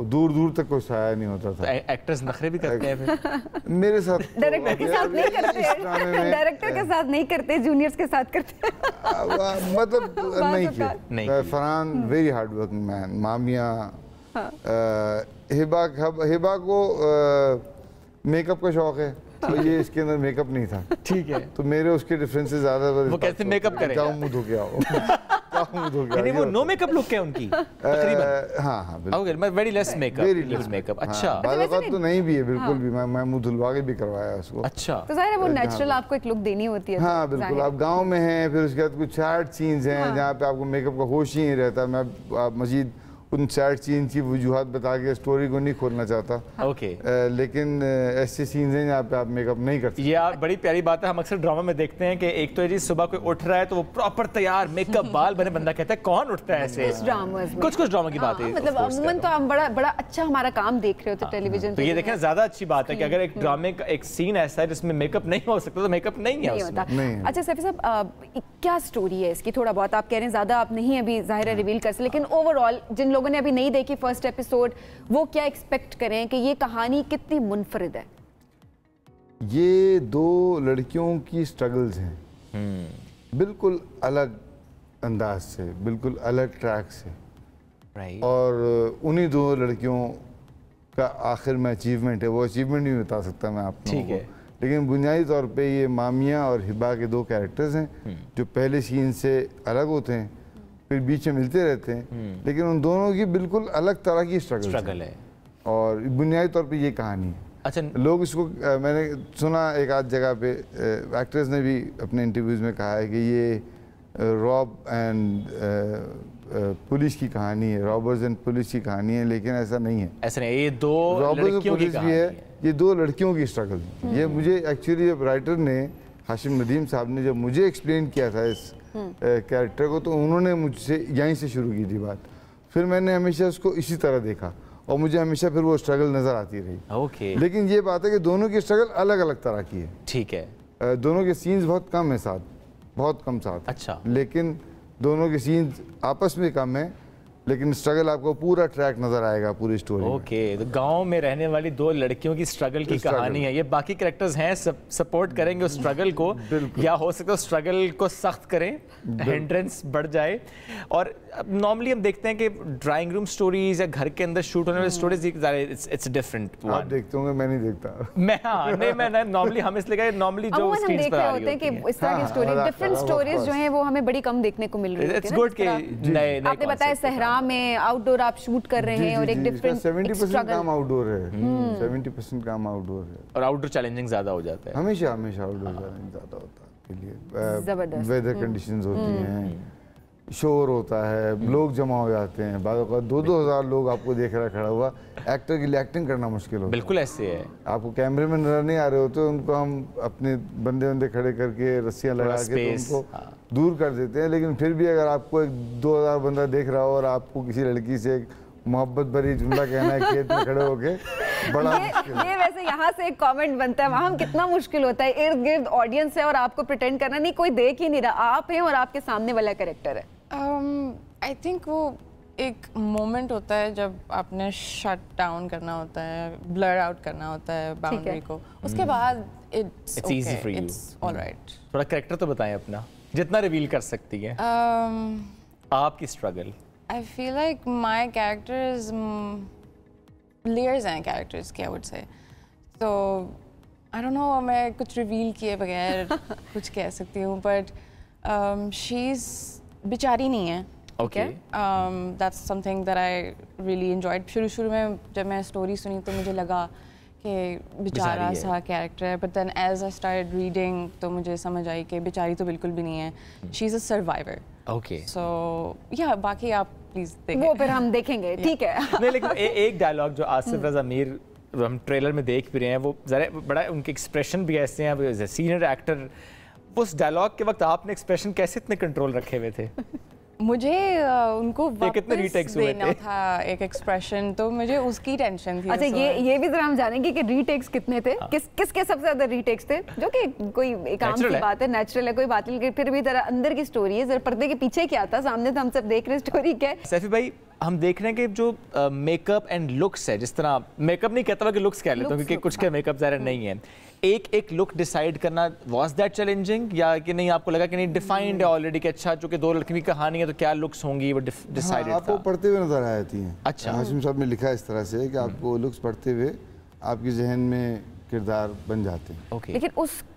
दूर दूर तक कोई साया नहीं होता था। एक्टर्स नखरे भी करते हैं फिर? मेरे साथ डायरेक्टर के साथ नहीं करते, डायरेक्टर के साथ नहीं करते, जूनियर्स के साथ करते मतलब नहीं किया। Farhan very hard working man, Mamiya, Hiba को मेकअप का शौक है, तो ये इसके अंदर मेकअप नहीं था। ठीक है, तो मेरे उसके डिफरेंसेस ज्यादा। वो कैसे मेकअप करें? जाओ मुंह धो के आओ। नहीं, वो नो मेकअप लुक है उनकी तकरीबन। हाँ हाँ बिल्कुल, वेरी लेस मेकअप। अच्छा, बात तो नहीं भी है बिल्कुल भी, मैं मुंह धुलवा के भी करवाया उसको। अच्छा, तो जाहिर है वो नेचुरल आपको एक लुक देनी होती है। हाँ बिल्कुल, आप गांव में हैं, फिर उसके बाद कुछ सैड सीन्स हैं जहाँ पे आपको मेकअप का होश ही नहीं रहता। मैं मजीद उन सैड सीन की वजूहत बता के स्टोरी को नहीं खोलना चाहता। ओके, लेकिन ऐसे सीन्स हैं जहाँ पे आप मेकअप नहीं करते। ये आप बड़ी प्यारी बात है, हम अक्सर ड्रामा में देखते हैं कि एक तो जी सुबह कोई उठ रहा है तो वो प्रॉपर तैयार मेकअप बाल बने, बंदा कहता है कौन उठता है ऐसे? कुछ ड्रामा की बात है, मतलब अमूमन तो हम बड़ा अच्छा हमारा काम देख रहे होते टेलीविजन पे। तो ये देखें ज्यादा अच्छी बात है कि अगर एक ड्रामे का एक सीन ऐसा है जिसमें मेकअप नहीं हो सकता तो मेकअप नहीं है उसमें। अच्छा सैफी साहब, क्या स्टोरी है इसकी? थोड़ा बहुत आप कह रहे हैं ज्यादा आप नहीं अभी जाहिर है रिवील कर सकते, लेकिन ओवरऑल जिन लोगों ने अभी नहीं देखी फर्स्ट एपिसोड, वो क्या एक्सपेक्ट करें कि ये कहानी कितनी मुनफरिद है? ये दो लड़कियों की स्ट्रगल्स हैं, बिल्कुल अलग अंदाज से, बिल्कुल अलग ट्रैक से, और उन्हीं दो लड़कियों का आखिर में अचीवमेंट है। वो अचीवमेंट नहीं बता सकता मैं आप लोगों को, लेकिन बुनियादी तौर पे ये मामिया और हिबा के दो कैरेक्टर्स हैं जो पहले सीन से अलग होते हैं, फिर बीच में मिलते रहते हैं, लेकिन उन दोनों की बिल्कुल अलग तरह की स्ट्रगल है और बुनियादी तौर पे ये कहानी है। अच्छा, लोग इसको मैंने सुना एक आध जगह पे, एक्टर्स ने भी अपने इंटरव्यूज़ में कहा है कि ये रॉब एंड पुलिस की कहानी है, रॉबर्स एंड पुलिस की कहानी है, लेकिन ऐसा नहीं है। ऐसा नहीं, ये दो रॉबर्स और पुलिस भी है, ये दो लड़कियों की स्ट्रगल। ये मुझे एक्चुअली जब राइटर ने हाशिम नदीम साहब ने जब मुझे एक्सप्लेन किया था इस कैरेक्टर को, तो उन्होंने मुझसे यहीं से शुरू की थी बात। फिर मैंने हमेशा उसको इसी तरह देखा और मुझे हमेशा फिर वो स्ट्रगल नजर आती रही। ओके, लेकिन ये बात है कि दोनों की स्ट्रगल अलग अलग तरह की है। ठीक है, दोनों के सीन्स बहुत कम है साथ, बहुत कम साथ। अच्छा, लेकिन दोनों के सीन्स आपस में कम है, लेकिन स्ट्रगल आपको पूरा ट्रैक नजर आएगा पूरी स्टोरी। ओके, तो गांव में रहने वाली दो लड़कियों की स्ट्रगल की कहानी है ये। बाकी कैरेक्टर्स हैं सपोर्ट करेंगे उस स्ट्रगल को, या हो सकता है स्ट्रगल को सख्त करें, हिंड्रेंस बढ़ जाए। और नॉर्मली हम देखते हैं कि ड्राइंग रूम स्टोरीज या घर के अंदर शूट होने वाली स्टोरीज इट्स डिफरेंट। आप देखते होंगे, मैं नहीं देखता। मैं नॉर्मली हम इसलिए नॉर्मली जो स्क्रीन पर आ रही होती है इस तरह की स्टोरी, डिफरेंट स्टोरीज जो हैं वो हमें बड़ी कम देखने को मिल रही है। इट्स गुड कि नए आपने बताया सहरा में आउटडोर आप शूट कर रहे हैं और एक डिफरेंट 70% काम आउटडोर है, 70% काम आउटडोर है, और आउटडोर चैलेंजिंग ज्यादा हो जाता है। हमेशा आउटडोर चैलेंजिंग ज्यादा होता है के लिए। वेदर कंडीशंस होती हैं, शोर होता है, लोग जमा हो जाते हैं, बाद 2-2 हज़ार लोग आपको देख रहा खड़ा हुआ, एक्टर के लिए एक्टिंग करना मुश्किल होता है। बिल्कुल ऐसे है, आपको कैमरे में नजर नहीं आ रहे होते, उनको हम अपने बंदे खड़े करके रस्सियां लगा के तो उनको दूर कर देते हैं। लेकिन फिर भी अगर आपको 2,000 बंदा देख रहा हो और आपको किसी लड़की से मोहब्बत भरी जुमला कहना है खेत में खड़े होके, बड़ा ये वैसे यहाँ से एक कमेंट बनता है, वहाँ कितना मुश्किल होता है, इर्द गिर्द ऑडियंस है और आपको प्रिटेंड करना नहीं, कोई देख ही नहीं रहा, आप हैं और आपके सामने वाला कैरेक्टर है। आई थिंक वो एक मोमेंट होता है जब आपने शट डाउन करना होता है, ब्लर आउट करना होता है बाउंड्री को, उसके बाद it's easy for you, it's alright. थोड़ा कैरेक्टर तो बताएं अपना, जितना रिवील कर सकती है। आपकी struggle. I feel like my characters layers हैं characters की, I would say. So I don't know, मैं कुछ reveal किए बगैर कुछ कह सकती हूँ, but she's बेचारी नहीं है. Okay. That's something that I really enjoyed. शुरू में जब मैं story सुनी तो मुझे लगा कि बेचारा सा कैरेक्टर है, but then as I started reading तो मुझे समझ आई कि बेचारी तो बिल्कुल भी नहीं है. She's a survivor. Okay. So yeah, बाकी आप प्लीज देखें. वो फिर हम देखेंगे, ठीक है. नहीं, लेकिन एक डायलॉग जो आसिफ रज़ा मीर हम ट्रेलर में देख भी रहे हैं, वो ज़रा बड़ा उनके एक्सप्रेशन भी ऐसे हैं, एज ए सीनियर एक्टर उस डायलॉग के वक्त आपने एक्सप्रेशन कैसे इतने कंट्रोल रखे हुए थे? मुझे उनको वापस देना था एक एक्सप्रेशन, तो मुझे उसकी टेंशन थी. अच्छा, ये भी जरा हम जानेंगे कि रीटेक्स कितने थे? किसके सबसे ज्यादा रीटेक्स थे? जो कि कोई एक आम सी बात है, नेचुरल है, कोई बात नहीं, फिर भी जरा अंदर की स्टोरी है, जरा पर्दे के पीछे क्या था, सामने तो हम सब देख रहे हैं स्टोरी क्या है. सैफी भाई, हम देख रहे हैं कि जो मेकअप एंड लुक्स है, जिस तरह मेकअप नहीं कहता कि लुक्स कह लेता हूँ, क्योंकि कुछ के मेकअप ज़रा नहीं है, एक लुक डिसाइड करना, वाज दैट चैलेंजिंग या कि नहीं आपको लगा कि नहीं डिफाइंड है ऑलरेडी कि अच्छा चूंकि दो लड़कियों की कहानी है तो क्या लुक्स होंगी वो डिसाइडेड आपको पढ़ते हुए नजर आ जाती हैं। अच्छा, हाशिम साहब ने लिखा इस तरह से कि आपको लुक्स पढ़ते हुए आपके जहन में किरदार बन जाते हैं। लेकिन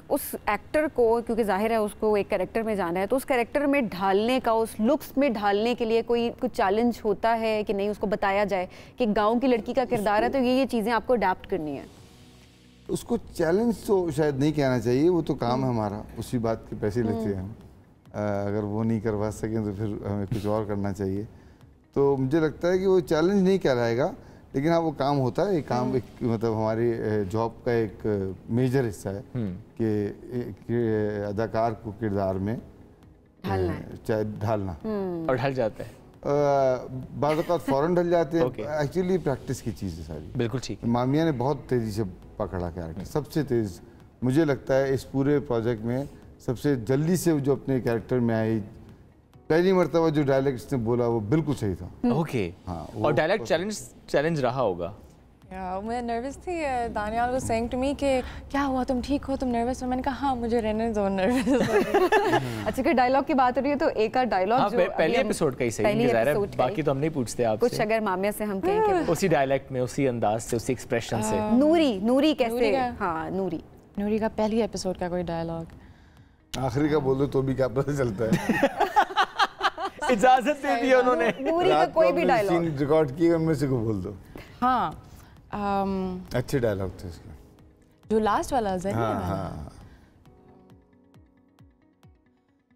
उस एक्टर को, क्योंकि जाहिर है उसको एक कैरेक्टर में जाना है, तो उस कैरेक्टर में ढालने का, उस लुक्स में ढालने के लिए कोई कुछ चैलेंज होता है कि नहीं? उसको बताया जाए कि गांव की लड़की का किरदार है तो ये चीज़ें आपको अडेप्ट करनी है। उसको चैलेंज तो शायद नहीं कहना चाहिए, वो तो काम है हमारा, उसी बात के पैसे लेते हैं हम। अगर वो नहीं करवा सकें तो फिर हमें कुछ और करना चाहिए। तो मुझे लगता है कि वो चैलेंज नहीं कहलाएगा, लेकिन हाँ वो काम होता है। एक काम एक मतलब हमारी जॉब का एक मेजर हिस्सा है कि अदाकार को किरदार में ढालना और ढल जाता है। बाद वक़्त फ़ौरन ढल जाते हैं। एक्चुअली प्रैक्टिस की चीज़ है सारी। बिल्कुल ठीक। मामिया ने बहुत तेज़ी से पकड़ा कैरेक्टर, सबसे तेज़ मुझे लगता है इस पूरे प्रोजेक्ट में सबसे जल्दी से जो अपने कैरेक्टर में आई। पहली मरतबा जो डायलॉग इसने बोला वो बिल्कुल सही था। ओके, हाँ, और डायलॉग चैलेंज रहा होगा। मैं नर्वस थी। Daniyal was saying to me कि क्या हुआ, तुम ठीक हो, तुम नर्वस हो? मैंने कहा हाँ मुझे रहने दो, नर्वस। अच्छा, कि डायलॉग की बात हो रही है तो एक और डायलॉग जो पहले एपिसोड का ही सही है, बाकी तो हम नहीं पूछते आपसे। कुछ अगर मामिया से हम कहें कि उसी डायलेक्ट में, उसी अंदाज से, उसी एक्सप्रेशन से। नूरी कैसे? हाँ, नूरी का पहली एपिसोड का कोई डायलॉग आखिरी का बोल दो तो भी क्या पता चलता है। इजाजत दे दी उन्होंने। नूरी का कोई भी डायलॉग रिकॉर्ड किए उनमें से को बोल दो। हाँ, अच्छे डायलॉग थे इसके, जो लास्ट वाला जहर हाँ।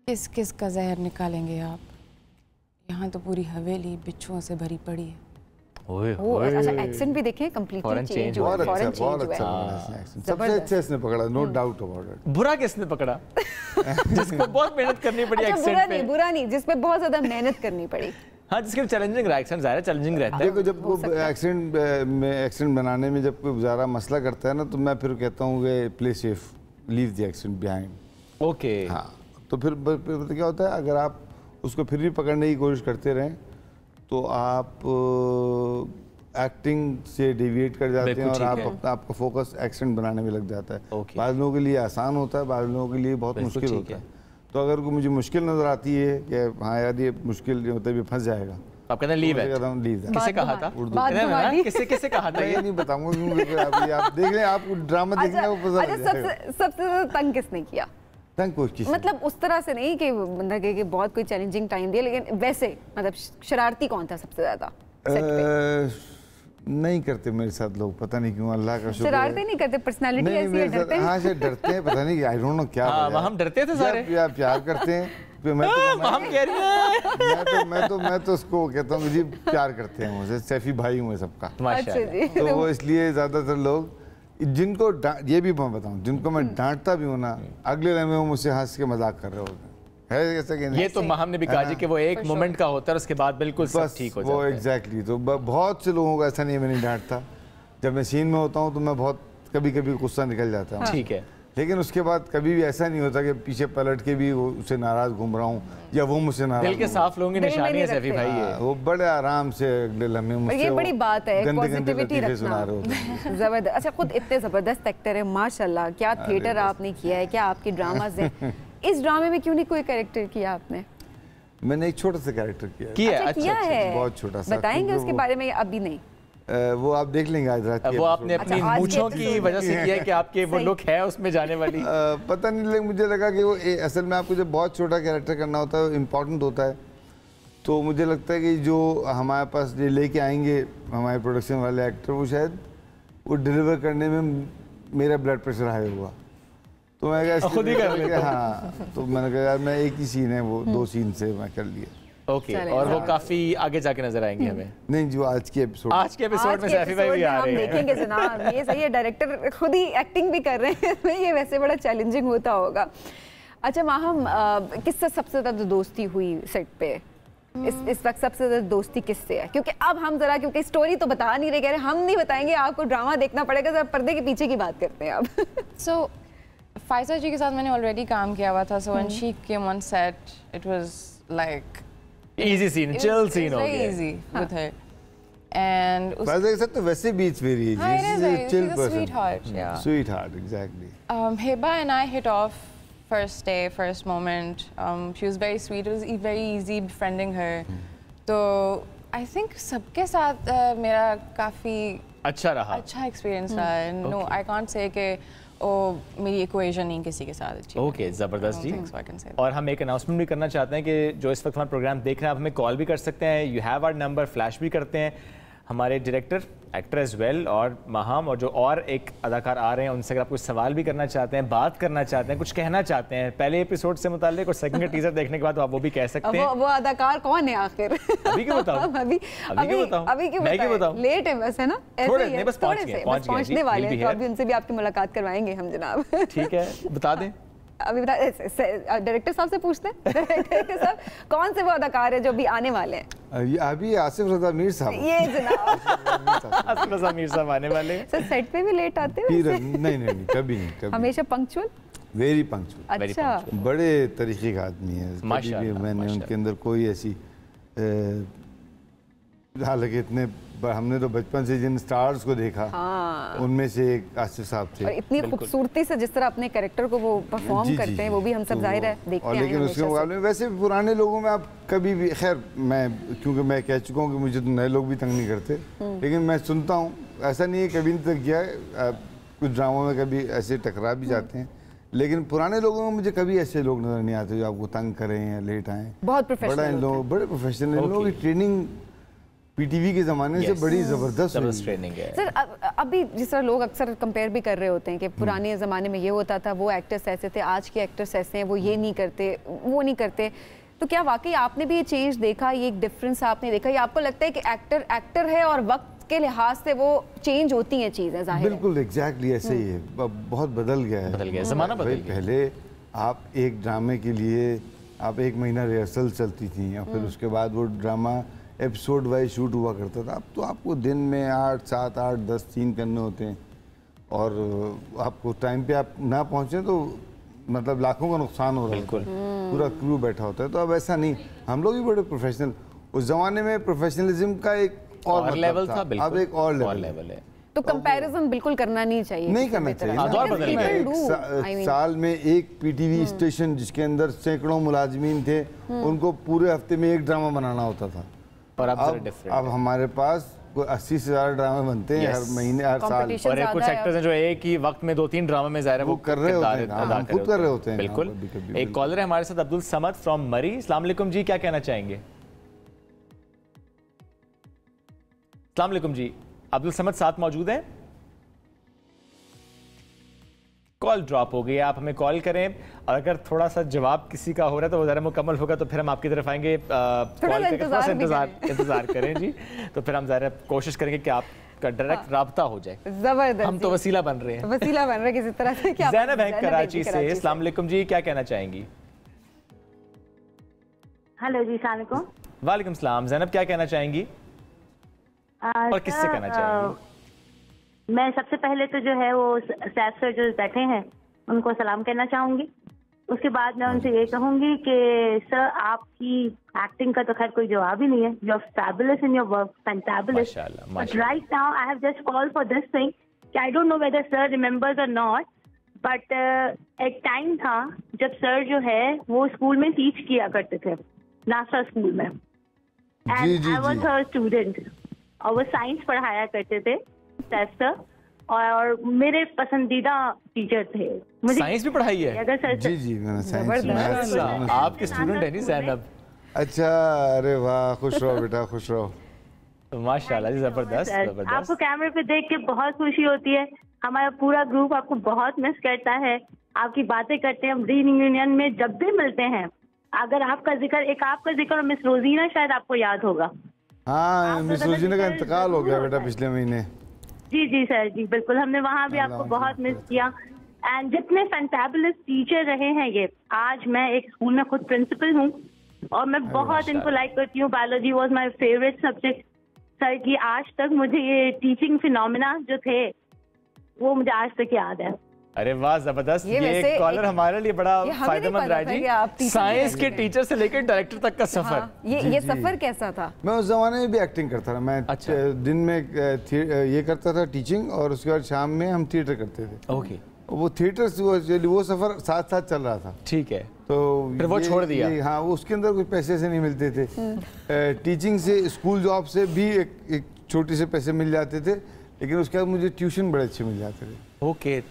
किस का जहर निकालेंगे आप? यहाँ तो पूरी हवेली बिच्छुओं से भरी पड़ी है। अच्छा, एक्सेंट भी देखें, कंप्लीटली चेंज हुआ, फॉरेन चेंज हुआ। सबसे अच्छा इसने पकड़ा, नो डाउट अबाउट इट। बुरा किसने पकड़ा? जिसको बहुत मेहनत करनी पड़ी एक्सेंट पे। बुरा नहीं, जिसपे बहुत ज्यादा मेहनत करनी पड़ी। हाँ, जिसके चैलेंजिंग रहा, एक्सेंट ज़्यादा चैलेंजिंग रहता है। देखो जब वो एक्सेंट बनाने में जब कोई ज़्यादा मसला करता है ना, तो मैं फिर कहता हूँ कि play safe, leave the accent behind. Okay, हाँ, तो फिर क्या होता है, अगर आप उसको फिर भी पकड़ने की कोशिश करते रहें तो आप एक्टिंग से डेविएट कर जाते हैं और आपका फोकस एक्सेंट बनाने में लग जाता है। बाद लोगों के लिए आसान होता है, बाद लोगों के लिए बहुत मुश्किल होता है। तो अगर कोई मुझे मुश्किल नजर आती है कि हाँ यार ये मुश्किल मतलब ये फंस जाएगा, आप कहते हैं लीव है। किसे कहा था? उर्दू किसे कहा था? ये नहीं बताऊंगा क्योंकि आप देख रहे हैं, आप ड्रामा देखना वो पता लग जाएगा। सबसे ज्यादा तंग किसने किया? मतलब उस तरह से नहीं कि बंदा कहे कि बहुत कोई चैलेंजिंग टाइम दिया, लेकिन वैसे मतलब शरारती कौन था सबसे ज्यादा? नहीं करते मेरे साथ लोग, पता नहीं क्यों, अल्लाह का शुक्र। शरारतें नहीं करते, पर्सनालिटी ऐसी है, डरते हैं। हाँ शायद डरते हैं, पता नहीं, आई डोंट नो क्या। हम डरते थे सारे, प्यार करते हैं। हम कह रहे हैं मैं तो उसको कहता हूँ जी प्यार करते हैं मुझे, सैफी भाई हूँ सबका। तो वो इसलिए ज्यादातर लोग जिनको ये भी मैं बताऊँ, जिनको मैं डांटता भी हूँ ना, अगले लम्हे वो मुझसे हंस के मजाक कर रहे होते हैं। है ऐसा कि नहीं? ये तो हमने भी कहा जी कि वो एक मोमेंट का होता है, उसके बाद बिल्कुल सब ठीक हो जाता है। वो एग्जैक्टली। तो बहुत से लोगों का ऐसा नहीं है, मैं नहीं डांटता। जब मैं सीन में होता हूँ तो मैं बहुत कभी गुस्सा निकल जाता है। ठीक है, लेकिन उसके बाद कभी भी ऐसा नहीं होता कि पीछे पलट के भी उससे नाराज घूम रहा हूँ या वो मुझसे नाराज। दिल के साफ लोगों की निशानी है सैफी भाई ये। वो बड़े आराम से अगले लम्हे मुझसे, ये बड़ी बात है, पॉजिटिविटी रखना। जबरदस्त। अच्छा, खुद इतने जबरदस्त एक्टर है माशाल्लाह, क्या थिएटर आपने किया है, क्या आपकी ड्रामाज हैं। इस ड्रामे में क्यों नहीं कोई कैरेक्टर किया आपने? मैंने एक छोटा सा कैरेक्टर किया है, बहुत छोटा सा। बताएंगे उसके बारे में? अभी नहीं, वो आप देख लेंगे आज रात। वो आपने अपनी मूंछों की वजह से किया है कि आपके वो लुक है उसमें जाने वाली। पता नहीं, लेकिन मुझे लगा कि वो असल में आपको जब बहुत छोटा कैरेक्टर करना होता है, इम्पोर्टेंट होता है, तो मुझे लगता है कि जो हमारे पास ये लेके आएंगे हमारे प्रोडक्शन वाले एक्टर, वो शायद वो डिलीवर करने में मेरा ब्लड प्रेशर हाई हुआ। तो मैं खुद ही कर लेता। हाँ, तो मैंने कहा यार मैं एक ही सीन है, वो 2 सीन से मैं कर लिया। ओके, और वो काफी आगे जाके नजर आएंगे हमें। नहीं, जो आज के एपिसोड में सैफी भाई भी आ रहे हैं, देखेंगे जनाब। ये सही है, डायरेक्टर खुद ही एक्टिंग भी कर रहे हैं। ये वैसे बड़ा चैलेंजिंग होता होगा। अच्छा माहम, किससे सबसे ज्यादा दोस्ती हुई सेट पे? इस वक्त सबसे ज्यादा दोस्ती किससे है? क्योंकि अब हम जरा, क्योंकि स्टोरी तो बता नहीं रहे, कह रहे हम नहीं बताएंगे, आपको ड्रामा देखना पड़ेगा, जरा पर्दे के पीछे की बात करते हैं अब। सो फाइजा जी के साथ मैंने ऑलरेडी काम किया हुआ था, so when she came on set it was like Easy scene, chill scene हो very गया। easy with her. And वैसे के साथ तो वैसे भी it's very easy. हाँ, it is very- Chill she's a person. sweetheart, yeah. Sweetheart, exactly. Hiba and I hit off first day, first moment. She was very sweet. It was very easy befriending her. तो I think सबके साथ मेरा काफी अच्छा रहा। अच्छा experience रहा है। No, I can't say कि ओ मेरी इक्वेशन नहीं किसी के साथ अच्छी। ओके, जबरदस्त जी। So I can say that. और हम एक अनाउंसमेंट भी करना चाहते हैं कि जो इस वक्त हमारा प्रोग्राम देख रहे हैं, आप हमें कॉल भी कर सकते हैं। You have our number, flash भी करते हैं। हमारे डायरेक्टर, एक्टर एज वेल, और माहम और जो और एक अदाकार आ रहे हैं, उनसे अगर आप कुछ सवाल भी करना चाहते हैं, बात करना चाहते हैं, कुछ कहना चाहते हैं पहले एपिसोड से मुताल्लिक, और सेकंड का टीजर देखने के बाद तो आप वो भी कह सकते हैं। वो अदाकार कौन है आखिर? अभी क्यों बताऊं? अभी क्यों बताऊं? लेट है बस, है ना? थोड़े नहीं, बस पहुंचने वाले हैं, तो अभी उनसे भी आपकी मुलाकात करवाएंगे हम जनाब। ठीक है, बता दें। अभी बता, डायरेक्टर साहब से पूछते हैं। डायरेक्टर साहब, कौन से वो अदाकार है जो भी आने वाले हैं? अभी आसिफ रजा मीर साहब। ये जनाब आसिफ रजा मीर साहब आने वाले हैं। सर सेट पे भी लेट आते हैं? नहीं, कभी नहीं। हमेशा पंक्चुअल? Very punctual. अच्छा, बड़े तरीके का आदमी है। कभी भी मैंने उनके अंदर कोई ऐसी, हालांकि इतने हमने तो बचपन से जिन स्टार्स को देखा, उनमें से एक आसिफ साहब थे। और इतनी खूबसूरती से जिस तरह अपने कैरेक्टर को वो परफॉर्म करते हैं, वो भी हम सब जाहिर है देखते हैं। लेकिन उसके मुकाबले में वैसे पुराने लोगों में आप कभी भी, खैर मैं क्योंकि मैं कह चुका हूँ कि मुझे तो नए लोग भी तंग नहीं करते, लेकिन मैं सुनता हूँ, ऐसा नहीं है कभी नहीं तक किया है। कुछ ड्रामों में कभी ऐसे टकरा भी जाते हैं, लेकिन पुराने लोगों में मुझे कभी ऐसे लोग नजर नहीं आते जो आपको तंग करें या लेट आए। बहुत प्रोफेशनल, बड़े प्रोफेशनल लोगों की ट्रेनिंग पीटीवी के ज़माने से बड़ी ज़बरदस्त ट्रेनिंग है। सर अभी जिस तरह लोग अक्सर कंपेयर भी कर रहे होते हैं कि पुराने ज़माने में ये होता था, वो एक्टर्स ऐसे थे, आज के एक्टर्स ऐसे हैं, वो ये नहीं करते, वो नहीं करते, तो क्या वाकई आपने भी ये चेंज देखा, ये एक डिफरेंस आपने देखा, या आपको लगता है कि एक्टर है और वक्त के लिहाज से वो चेंज होती हैं चीज़ें? ज़ाहिर बिल्कुल एग्जैक्टली ऐसे ही है। बहुत बदल गया है, ज़माना बदल गया। पहले आप एक ड्रामे के लिए आप 1 महीना रिहर्सल चलती थी, और फिर उसके बाद वो ड्रामा एपिसोड वाइज शूट हुआ करता था। अब तो आपको दिन में 8, 7, 8, 10 सीन करने होते हैं, और आपको टाइम पे आप ना पहुंचे तो मतलब लाखों का नुकसान हो रहा है। पूरा क्रू बैठा होता है। तो अब ऐसा नहीं, हम लोग भी बड़े प्रोफेशनल, उस जमाने में प्रोफेशनलिज्म का एक और लेवल था, अब एक और लेवल है। तो कंपैरिजन बिल्कुल करना नहीं चाहिए, नहीं करना चाहिए। साल में एक पीटीवी स्टेशन जिसके अंदर सैकड़ों मुलाजमीन थे, उनको पूरे हफ्ते में एक ड्रामा बनाना होता था। और अब हमारे पास 80 से ज़्यादा ड्रामे बनते हैं हर महीने, हर साल। और कुछ एक्टर्स हैं जो एक ही वक्त में 2-3 ड्रामा में ज़ाहिर है वो कर रहे होते हैं, खुद कर रहे होते हैं। बिल्कुल। एक कॉलर है हमारे साथ, अब्दुल समद फ्रॉम मरी। अस्सलाम वालेकुम जी, क्या कहना चाहेंगे? अस्सलाम वालेकुम जी, अब्दुल समद साथ मौजूद हैं? कॉल ड्रॉप हो गई, आप हमें कॉल करें, और अगर थोड़ा सा जवाब किसी का हो रहा है तो वो ज़रा मुकम्मल होगा तो फिर हम आपकी तरफ आएंगे। इंतजार करें जी, तो फिर हम ज़रा कोशिश करेंगे कि आपका डायरेक्ट राब्ता हो जाए। जबरदस्त, हम तो वसीला बन रहे हैं। वसीला बन रहे किसी तरह से। क्या ज़ैनब है कराची से। अस्सलाम वालेकुम जी, क्या कहना चाहेंगी? हेलो जी, अस्सलाम वालेकुम। वालेकुम सलाम। ज़ैनब, क्या कहना चाहेंगी और किससे कहना चाहेंगी? मैं सबसे पहले तो जो है वो सैफ सर जो बैठे हैं उनको सलाम कहना चाहूंगी। उसके बाद मैं उनसे ये कहूंगी कि सर आपकी एक्टिंग का तो खैर कोई जवाब ही नहीं है। You are fabulous in your work, fantabulous. But right now I have just called for this thing कि I don't know whether sir remembers or not, but एक टाइम था जब सर जो है वो स्कूल में टीच किया करते थे, नासा स्कूल में, and I was her student, और वो साइंस पढ़ाया करते थे सर, और मेरे पसंदीदा टीचर थे। मुझे साइंस भी पढ़ाई है? अगर सर जी मैंने साइंस। आपके स्टूडेंट है नहीं ज़ैनब? अच्छा, अरे वाह, खुश रहो बेटा, खुश रहो। माशाल्लाह जी, जबरदस्त। आपको कैमरे पे देख के बहुत खुशी होती है। हमारा पूरा ग्रुप आपको बहुत मिस करता है, आपकी बातें करते हैं। हम रीयूनियन में जब भी मिलते हैं, अगर आपका जिक्र मिस रोजीना शायद आपको याद होगा। हाँ, मिस रोजीना का इंतकाल हो गया बेटा पिछले महीने। जी सर, जी बिल्कुल, हमने वहाँ भी आपको बहुत मिस किया। एंड जितने फैंटाबुलस टीचर रहे हैं ये, आज मैं एक स्कूल में खुद प्रिंसिपल हूँ और मैं बहुत इनको लाइक करती हूँ। Biology was my favourite subject sir की। आज तक मुझे ये टीचिंग फिनोमिना जो थे वो मुझे आज तक याद है। अरे वाह, जबरदस्त। ये कॉलर हमारे लिए बड़ा फायदेमंद रहा जी। साइंस के टीचर से लेकर डायरेक्टर तक का सफर। हाँ, ये सफर कैसा था? मैं उस जमाने में भी एक्टिंग करता था। मैं दिन में ये करता था टीचिंग, और उसके बाद शाम में हम थिएटर करते थे। ओके। वो थिएटर वो सफर साथ साथ चल रहा था। ठीक है। तो फिर वो छोड़ दिया। हाँ, उसके अंदर कुछ पैसे से नहीं मिलते थे। टीचिंग से, स्कूल जॉब से भी एक छोटे से पैसे मिल जाते थे, लेकिन उसके बाद मुझे ट्यूशन बड़े अच्छे मिल जाते थे। ओके।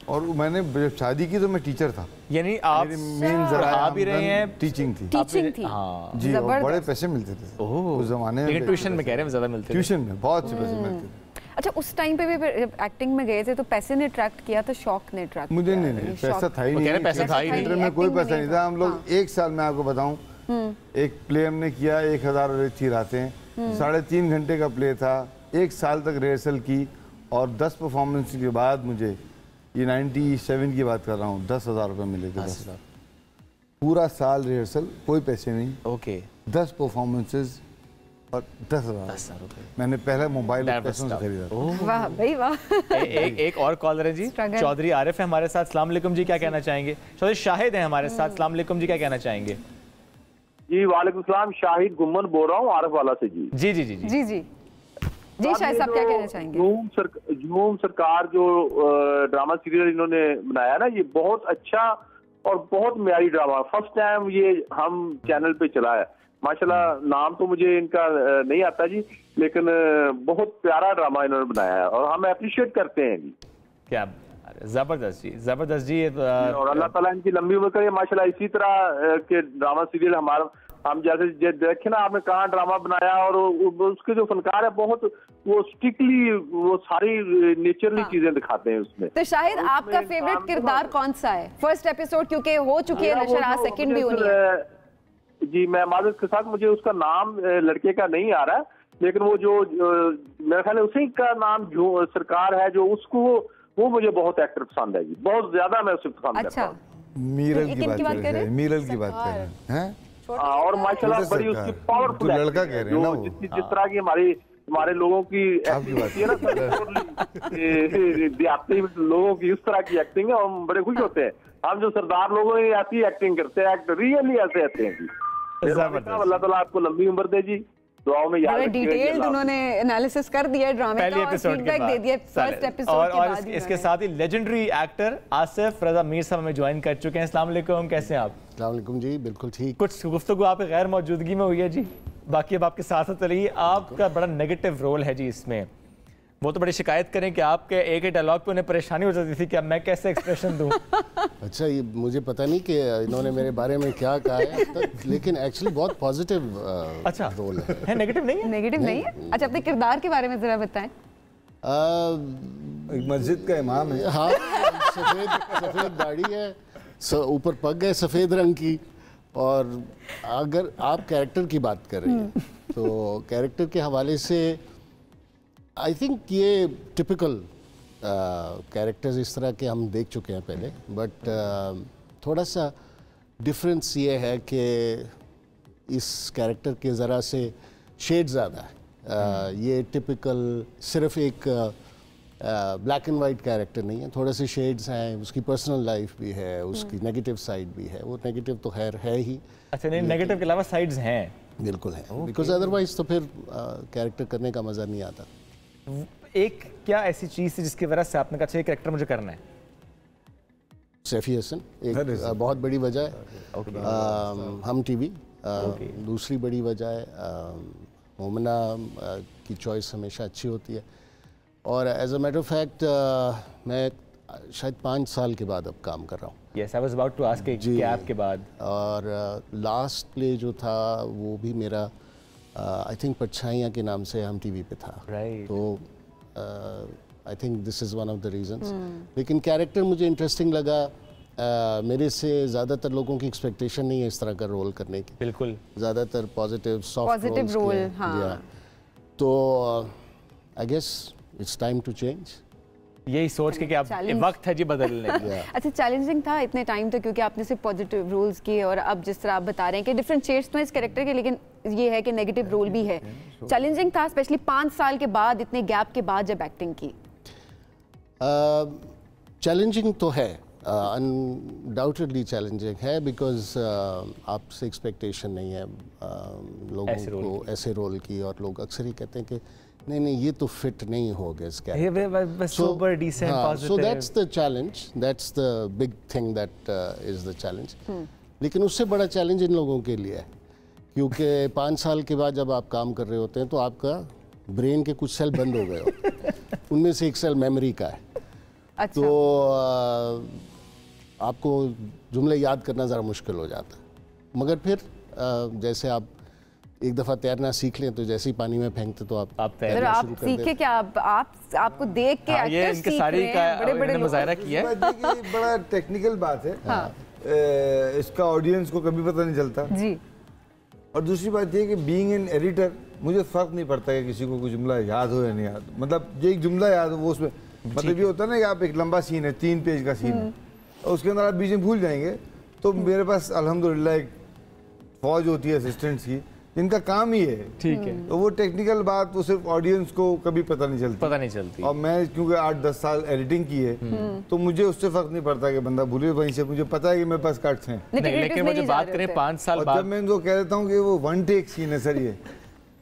और मैंने जब शादी की तो मैं टीचर था। यानी आप मेन जरा भी रहे हैं, टीचिंग थी। टीचिंग थी। हाँ जी, बड़े पैसे मिलते थे उस जमाने में। लेकिन ट्यूशन में कह रहे हैं ज्यादा मिलते थे। ट्यूशन में बहुत से पैसे मिलते थे। अच्छा, उस टाइम पे भी जब एक्टिंग में गए थे तो पैसे ने अट्रैक्ट किया था, शौक ने अट्रैक्ट? मुझे नहीं, पैसा था ही नहीं। पैसा था ही नहीं, में कोई पैसा नहीं था। हम लोग एक साल में आपको बताऊं, एक प्ले हमने किया, 1000 थी रातें, 3.5 घंटे का प्ले था। 1 साल तक रिहर्सल की, और 10 परफॉर्मेंस के बाद मुझे, ये 97 की बात कर रहा हूँ, 10,000 रुपये मिले थे। 10,000 पूरा साल रिहर्सल, कोई पैसे नहीं। ओके। 10 परफॉर्मेंसेज और 10,000 रुपये। मैंने पहला मोबाइल पैसों से खरीदा। वाह भाई वाह। एक और कॉलर है जी, चौधरी आरिफ है हमारे साथ। अस्सलाम वालेकुम जी, क्या कहना चाहेंगे? चौधरी शाहिद है हमारे साथ। अस्सलाम वालेकुम जी, क्या कहना चाहेंगे? जी वालेकुम सलाम, शाहिद गुम्मन बोल रहा हूँ आरिफ वाला से। जी जी जी जी जी जी जी शाहिद साहब क्या कहना चाहेंगे? झूम सरकार जो ड्रामा सीरियल इन्होंने बनाया ना, ये बहुत अच्छा और बहुत म्यारी ड्रामा। फर्स्ट टाइम ये हम चैनल पे चला है माशाल्लाह। नाम तो मुझे इनका नहीं आता जी, लेकिन बहुत प्यारा ड्रामा इन्होंने बनाया है और हम अप्रिशिएट करते हैं जी। क्या जबरदस्त जी, जबरदस्त जी। और अल्लाह ताला इनकी लंबी उम्र करे माशाल्लाह। इसी तरह के ड्रामा सीरियल हमारा, हम जैसे देखे ना आपने कहा ड्रामा बनाया, और उसके जो फनकार है बहुत वो स्ट्रिक्टली वो सारी नेचरली चीजें दिखाते हैं उसमें। तो शाहिद आपका फेवरेट किरदार कौन सा है? फर्स्ट एपिसोड क्योंकि हो चुकी है नशर, आज सेकंड भी होनी है। जी मैं माजरत के साथ, मुझे उसका नाम लड़के का नहीं आ रहा है, लेकिन वो जो मेरा ख्याल है उसी का नाम जो सरकार है, जो उसको वो मुझे बहुत एक्टर पसंद है जी, बहुत ज्यादा मैं उसे पसंद करता हूँ। मीरल की बात कर रहे हैं, मीरल की बात कर रहे हैं। और माशाल्लाह बड़ी उसकी पावरफुल लड़का कह रहे हैं ना, जिस तरह की हमारे लोगों की एक्टिंग है ना, देहाती लोगों की इस तरह की एक्टिंग है, हम बड़े खुश होते हैं। हम जो सरदार लोगों ने ऐसी एक्टिंग करते हैं, एक्टर रियली ऐसे आते हैं जी। अल्लाह ताला आपको लंबी उम्र दे जी, दुआओं में याद रखिएगा। डिटेल्ड उन्होंने एनालिसिस कर दिया है ड्रामे का, फीडबैक दे दिया फर्स्ट एपिसोड के बाद। इसके साथ ही लेजेंडरी एक्टर आसिफ रजा मीर साहब हमें ज्वाइन कर चुके हैं। अस्सलाम वालेकुम, कैसे हैं आप? अस्सलाम वालेकुम जी, बिल्कुल ठीक। कुछ गुफ्तगू आपकी गैर मौजूदगी में हुई है जी, बाकी अब आपके साथ साथ चलिए। आपका बड़ा नेगेटिव रोल है जी इसमें। वो तो बड़ी शिकायत करें कि आपके एक ही डायलॉग पे उन्हें परेशानी हो जाती थी कि अब मैं कैसे एक्सप्रेशन दूं। अच्छा, ये मुझे पता नहीं कि इन्होंने मेरे बारे में क्या कहा है, लेकिन एक्चुअली बहुत पॉजिटिव रोल है। नेगेटिव नहीं है? नेगेटिव नहीं है। अच्छा, अपने किरदार के बारे में जरा बताएं। एक मस्जिद का इमाम है। हाँ, सफेद दाढ़ी है, ऊपर पग है सफेद रंग की। और अगर आप कैरेक्टर की बात कर रहे हैं तो कैरेक्टर के हवाले से आई थिंक ये टिपिकल कैरेक्टर्स इस तरह के हम देख चुके हैं पहले, बट थोड़ा सा डिफरेंस ये है कि इस कैरेक्टर के ज़रा से शेड ज़्यादा है। ये टिपिकल सिर्फ एक ब्लैक एंड वाइट कैरेक्टर नहीं है, थोड़े से शेड्स हैं। उसकी पर्सनल लाइफ भी है, उसकी नेगेटिव साइड भी है। वो नेगेटिव तो खैर है ही। अच्छा, नहीं नेगेटिव के अलावा साइड्स हैं? बिल्कुल है, बिकॉज अदरवाइज तो फिर कैरेक्टर करने का मज़ा नहीं आता। एक क्या ऐसी चीज़ थी जिसकी वजह से आपने कहा ये कैरेक्टर मुझे करना है? सैफी हसन एक बहुत बड़ी वजह है। हम टीवी दूसरी बड़ी वजह है। मोमिना की चॉइस हमेशा अच्छी होती है। और as a matter of fact मैं शायद 5 साल के बाद अब काम कर रहा हूँ। Yes, I was about to ask gap के बाद। और लास्ट प्ले जो था वो भी मेरा आई थिंक परछाइयाँ के नाम से हम टीवी पे था। तो I think this is one of the reasons. लेकिन कैरेक्टर मुझे इंटरेस्टिंग लगा। मेरे से ज़्यादातर लोगों की एक्सपेक्टेशन नहीं है इस तरह का रोल करने की। बिल्कुल, ज़्यादातर पॉजिटिव सॉफ्ट रोल। तो I guess it's time to change. यही सोच के कि अब वक्त है जी बदलने का। अच्छा, चैलेंजिंग था इतने टाइम तक क्योंकि आपने सिर्फ पॉजिटिव रोल्स किए, और अब जिस तरह आप बता रहे हैं कि डिफरेंट शेड्स तो इस कैरेक्टर के, लेकिन ये है कि नेगेटिव रोल भी है। चैलेंजिंग था स्पेशली 5 साल के बाद, इतने गैप के बाद जब एक्टिंग की। चैलेंजिंग तो है, अनडाउटेडली चैलेंजिंग है, बिकॉज आपसे एक्सपेक्टेशन नहीं है लोगों को ऐसे रोल की, और लोग अक्सर ही कहते हैं कि नहीं ये तो फिट नहीं होगा इस character. So that's the challenge, that's the big thing, that is the challenge. लेकिन उससे बड़ा चैलेंज इन लोगों के लिए है, क्योंकि 5 साल के बाद जब आप काम कर रहे होते हैं तो आपका ब्रेन के कुछ सेल बंद हो गए हो उनमें से एक सेल मेमोरी का है। अच्छा। तो आपको जुमले याद करना ज़रा मुश्किल हो जाता है, मगर फिर जैसे आप एक दफ़ा तैरना सीख लें तो जैसे ही पानी में फेंकते तो आप तैरना शुरू कर दें। सीखे क्या आपको देख के एक्टर सीख रहे हैं, बड़े-बड़े मुजाहरा किया है। बड़ा टेक्निकल बात है। हाँ। इसका ऑडियंस को कभी पता नहीं चलता जी। और दूसरी बात ये कि बीइंग एन एडिटर मुझे फ़र्क नहीं पड़ता कि किसी को कोई जुमला याद हो या नहीं याद, मतलब जो एक जुमला याद हो वो उसमें मतलब ये होता है ना कि आप एक लंबा सीन है, 3 पेज का सीन है, और उसके अंदर आप बीच में भूल जाएंगे। तो मेरे पास अल्हम्दुलिल्लाह एक फौज होती है असिस्टेंट्स की, जिनका काम ही है। ठीक है। तो वो टेक्निकल बात वो सिर्फ ऑडियंस को कभी पता नहीं चलती। और मैं क्योंकि 8-10 साल एडिटिंग की है तो मुझे उससे फर्क नहीं पड़ता कि बंदा भूले वहीं से, मुझे पता है कि मेरे पास कट्स हैं। लेकिन वो जो बात करें 5 साल बाद, जब मैं इनको कह देता हूँ कि वो 1 टेक सीन है सर ये,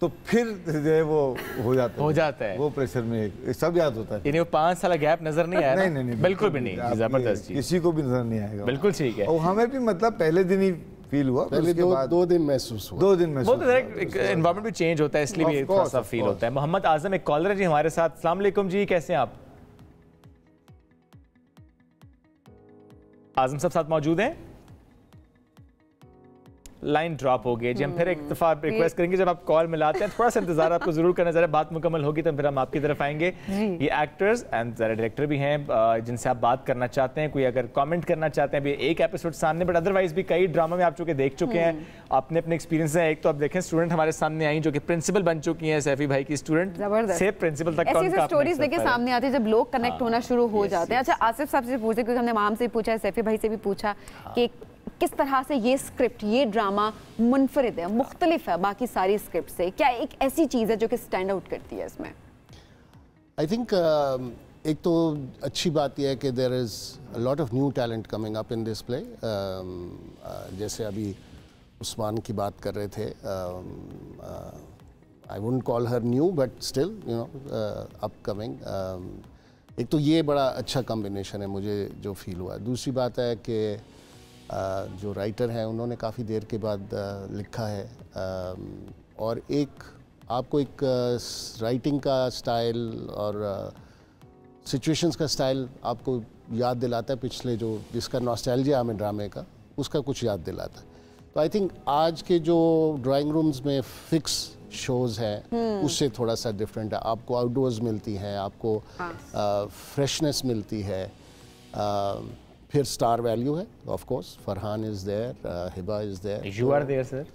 तो फिर जो है वो हो जाता है वो प्रेशर में सब याद होता है। यानी वो 5 साल गैप नजर नहीं आया? नहीं, बिल्कुल भी नहीं। जबरदस्त, किसी को भी नजर नहीं आएगा। बिल्कुल ठीक है। और हमें भी मतलब पहले दिन ही फील हुआ, पहले 2 दिन महसूस हुआ। 2 दिन महसूस हुआ। एक एनवायरनमेंट भी चेंज होता है, इसलिए भी थोड़ा सा फील होता है। मोहम्मद आजम एक कॉलर जी हमारे साथ। अस्सलाम वालेकुम जी, कैसे हैं आप? आजम साहब साथ मौजूद हैं? लाइन ड्रॉप हो गई जी। हम फिर एक दफा रिक्वेस्ट करेंगे, जब आप कॉल मिलाते हैं थोड़ा सा इंतजार आपको जरूर करना चाहिए। बात मुकम्मल होगी तो फिर हम आपकी तरफ आएंगे। ये एक्टर्स एंड डायरेक्टर भी हैं जिनसे आप बात करना चाहते हैं, कोई अगर कमेंट करना चाहते हैं। अभी एक एपिसोड सामने, बट अदरवाइज भी कई ड्रामा में आप चुके देख चुके हैं, अपने अपने एक्सपीरियंस है। एक तो आप देखें स्टूडेंट हमारे सामने आई जो कि प्रिंसिपल बन चुकी हैं, सैफी भाई की स्टूडेंट से प्रिंसिपल तक ऐसी स्टोरीज देखिए सामने आती है जब लोग कनेक्ट होना शुरू हो जाते हैं। अच्छा, आसिफ साहब से पूछे, क्योंकि हमने माम से पूछा है, सैफी भाई से भी पूछा कि किस तरह से ये स्क्रिप्ट, ये ड्रामा मुनफरिद है, मुख्तलिफ है बाकी सारी स्क्रिप्ट से, क्या एक ऐसी चीज़ है जो कि स्टैंड आउट करती है इसमें? आई थिंक एक तो अच्छी बात यह है कि there is a lot of new talent coming up in this play. जैसे अभी उस्मान की बात कर रहे थे, I wouldn't call her new but still you know upcoming. एक तो ये बड़ा अच्छा कॉम्बिनेशन है मुझे जो फील हुआ। दूसरी बात है कि जो राइटर हैं उन्होंने काफ़ी देर के बाद लिखा है, और एक आपको एक राइटिंग का स्टाइल और सिचुएशंस का स्टाइल आपको याद दिलाता है पिछले जो जिसका नॉस्टैल्जिया हमें ड्रामे का, उसका कुछ याद दिलाता है। तो आई थिंक आज के जो ड्राइंग रूम्स में फिक्स शोज़ हैं उससे थोड़ा सा डिफरेंट है। आपको आउटडोर्स मिलती हैं, आपको फ्रेशनेस मिलती है, फिर स्टार वैल्यू है। Of course Farhan is there, Hiba is there, you are there sir.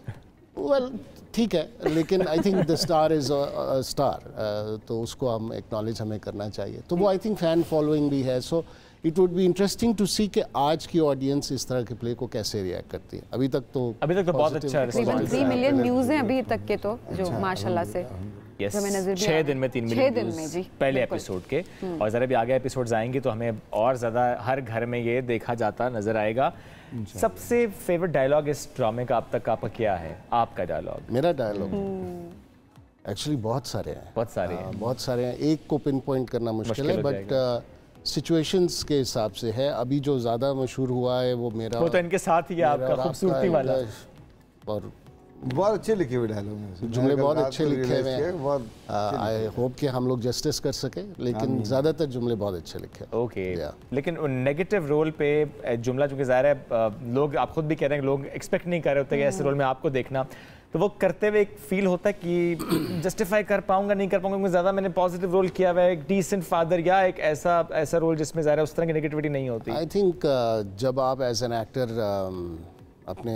Well ठीक है, लेकिन I think the star is a star, तो उसको हम एक्नॉलेज हमें करना चाहिए। तो वो आई थिंक फ़ैन फॉलोइंग भी है। So it would be interesting to see कि आज की ऑडियंस इस तरह के प्ले को कैसे रिएक्ट करती है। अभी तक तो बहुत अच्छा रिस्पॉन्स, 3 मिलियन व्यूज़ हैं अभी तक के, तो जो माशाल्लाह से 6 दिन में 3 मिलियन पहले एपिसोड के, और ज़रा भी आगे एपिसोड्स आएंगे तो हमें और ज़्यादा हर घर में ये देखा जाता नजर आएगा। सबसे फेवरेट डायलॉग इस ड्रामे का अब तक आपका क्या है? आपका डायलॉग? मेरा डायलॉग एक्चुअली बहुत सारे हैं, बहुत सारे हैं। एक को पिन पॉइंट करना मुश्किल है, बट सिचुएशंस के हिसाब से है। अभी जो ज़्यादा मशहूर हुआ है वो मेरा, वो तो इनके साथ ही है आपका खूबसूरती वाला, और बहुत अच्छे लिखे हुए डायलॉग, जुमले बहुत अच्छे लिखे हुए हैं। आई होप कि हम लोग जस्टिस कर सके, लेकिन ज़्यादातर जुमले बहुत अच्छे लिखे। ओके, लेकिन नेगेटिव रोल पे जुमला चूँकि ज़ाहिर है लोग, आप खुद भी कह रहे हैं, लोग एक्सपेक्ट नहीं कर रहे होते कि ऐसे रोल में आपको देखना, तो वो करते हुए एक फील होता है कि जस्टिफाई कर पाऊंगा नहीं कर पाऊंगा, क्योंकि ज़्यादा मैंने पॉजिटिव रोल किया हुआ है, एक डिसेंट फादर या एक ऐसा रोल जिसमें ज़ाहिर है उस तरह की नेगेटिविटी नहीं होती। आई थिंक जब आप एज एन एक्टर अपने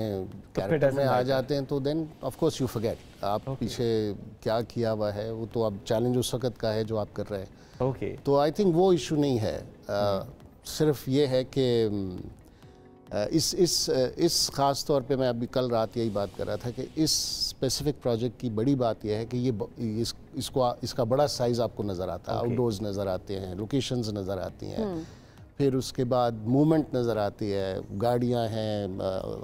कैरेक्टर में आ जाते हैं तो then of course you forget आप पीछे क्या किया हुआ है। वो तो अब चैलेंज उस वक्त का है जो आप कर रहे हैं। तो आई थिंक वो इशू नहीं है। सिर्फ ये है कि इस ख़ास तौर पे मैं अभी कल रात यही बात कर रहा था कि इस स्पेसिफिक प्रोजेक्ट की बड़ी बात यह है कि इसका बड़ा साइज़ आपको नज़र आता है, आउटडोर्स नज़र आते हैं, लोकेशंस नज़र आती हैं, फिर उसके बाद मूवमेंट नज़र आती है, गाड़ियाँ हैं,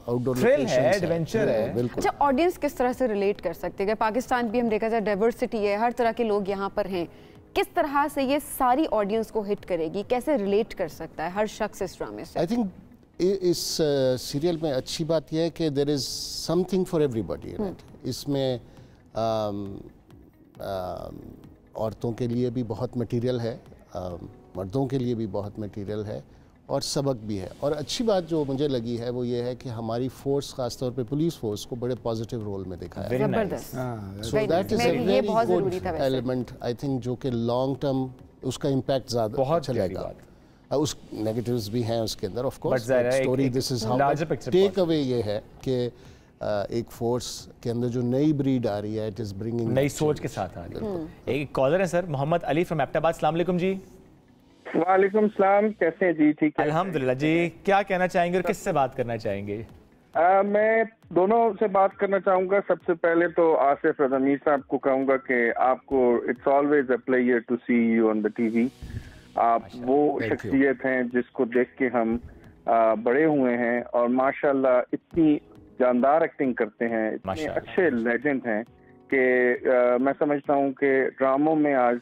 आउटडोर थ्रिल है, एडवेंचर है। बिल्कुल। अच्छा, ऑडियंस किस तरह से रिलेट कर सकते हैं? पाकिस्तान भी हम देखा जाए डाइवर्सिटी है, हर तरह के लोग यहाँ पर हैं, किस तरह से ये सारी ऑडियंस को हिट करेगी, कैसे रिलेट कर सकता है हर शख्स इस ड्रामे से? आई थिंक इस सीरियल में अच्छी बात यह है कि there is something for everybody in it. इसमें औरतों के लिए भी बहुत मटेरियल है, मर्दों के लिए भी बहुत मटेरियल है और सबक भी है। और अच्छी बात जो मुझे लगी है वो ये है कि हमारी फोर्स, खासतौर पे पुलिस फोर्स को बड़े पॉजिटिव रोल में दिखाया है। So that is a very good element I think, जो कि लॉन्ग टर्म उसका इम्पैक्ट ज़्यादा चलेगा। उस नेगेटिव्स भी हैं उसके अंदर of course, story this is how take away ये है कि एक फोर्स के अंदर जो नई ब्रीड आ रही है, इट इज ब्रिंगिंग नई सोच के साथ आ रही है। एक कॉलर है सर, मोहम्मद अली फ्रॉम एबटाबाद। अस्सलाम वालेकुम जी। वालेकुम सलाम, कैसे हैं जी? ठीक है अल्हम्दुलिल्लाह जी। क्या कहना चाहेंगे और किससे बात करना चाहेंगे? मैं दोनों से बात करना चाहूँगा। सबसे पहले तो आसिफ रज़मीर साहब को कहूँगा कि आपको it's always a pleasure to see you on the TV. आप वो शख्सियत हैं जिसको देख के हम बड़े हुए हैं और माशाल्लाह इतनी जानदार एक्टिंग करते हैं, इतने अच्छे लेजेंड हैं कि मैं समझता हूँ कि ड्रामों में आज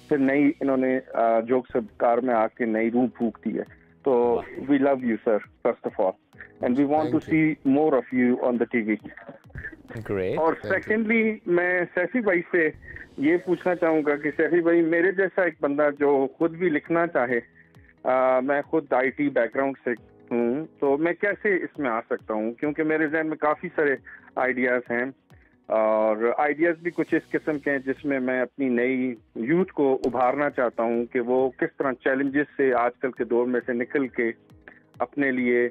फिर नई इन्होंने जोक सबकार में आके नई रूह फूक दी है। तो we love you sir first of all and we want to see more of you on the TV. Great. और सेकेंडली मैं सैफी भाई से ये पूछना चाहूँगा कि सैफी भाई, मेरे जैसा एक बंदा जो खुद भी लिखना चाहे, मैं खुद आईटी बैकग्राउंड से हूँ, तो मैं कैसे इसमें आ सकता हूँ? क्योंकि मेरे जहन में काफ़ी सारे आइडियाज़ हैं और आइडियाज़ भी कुछ इस किस्म के हैं जिसमें मैं अपनी नई यूथ को उभारना चाहता हूँ कि वो किस तरह चैलेंजेस से आजकल के दौर में से निकल के अपने लिए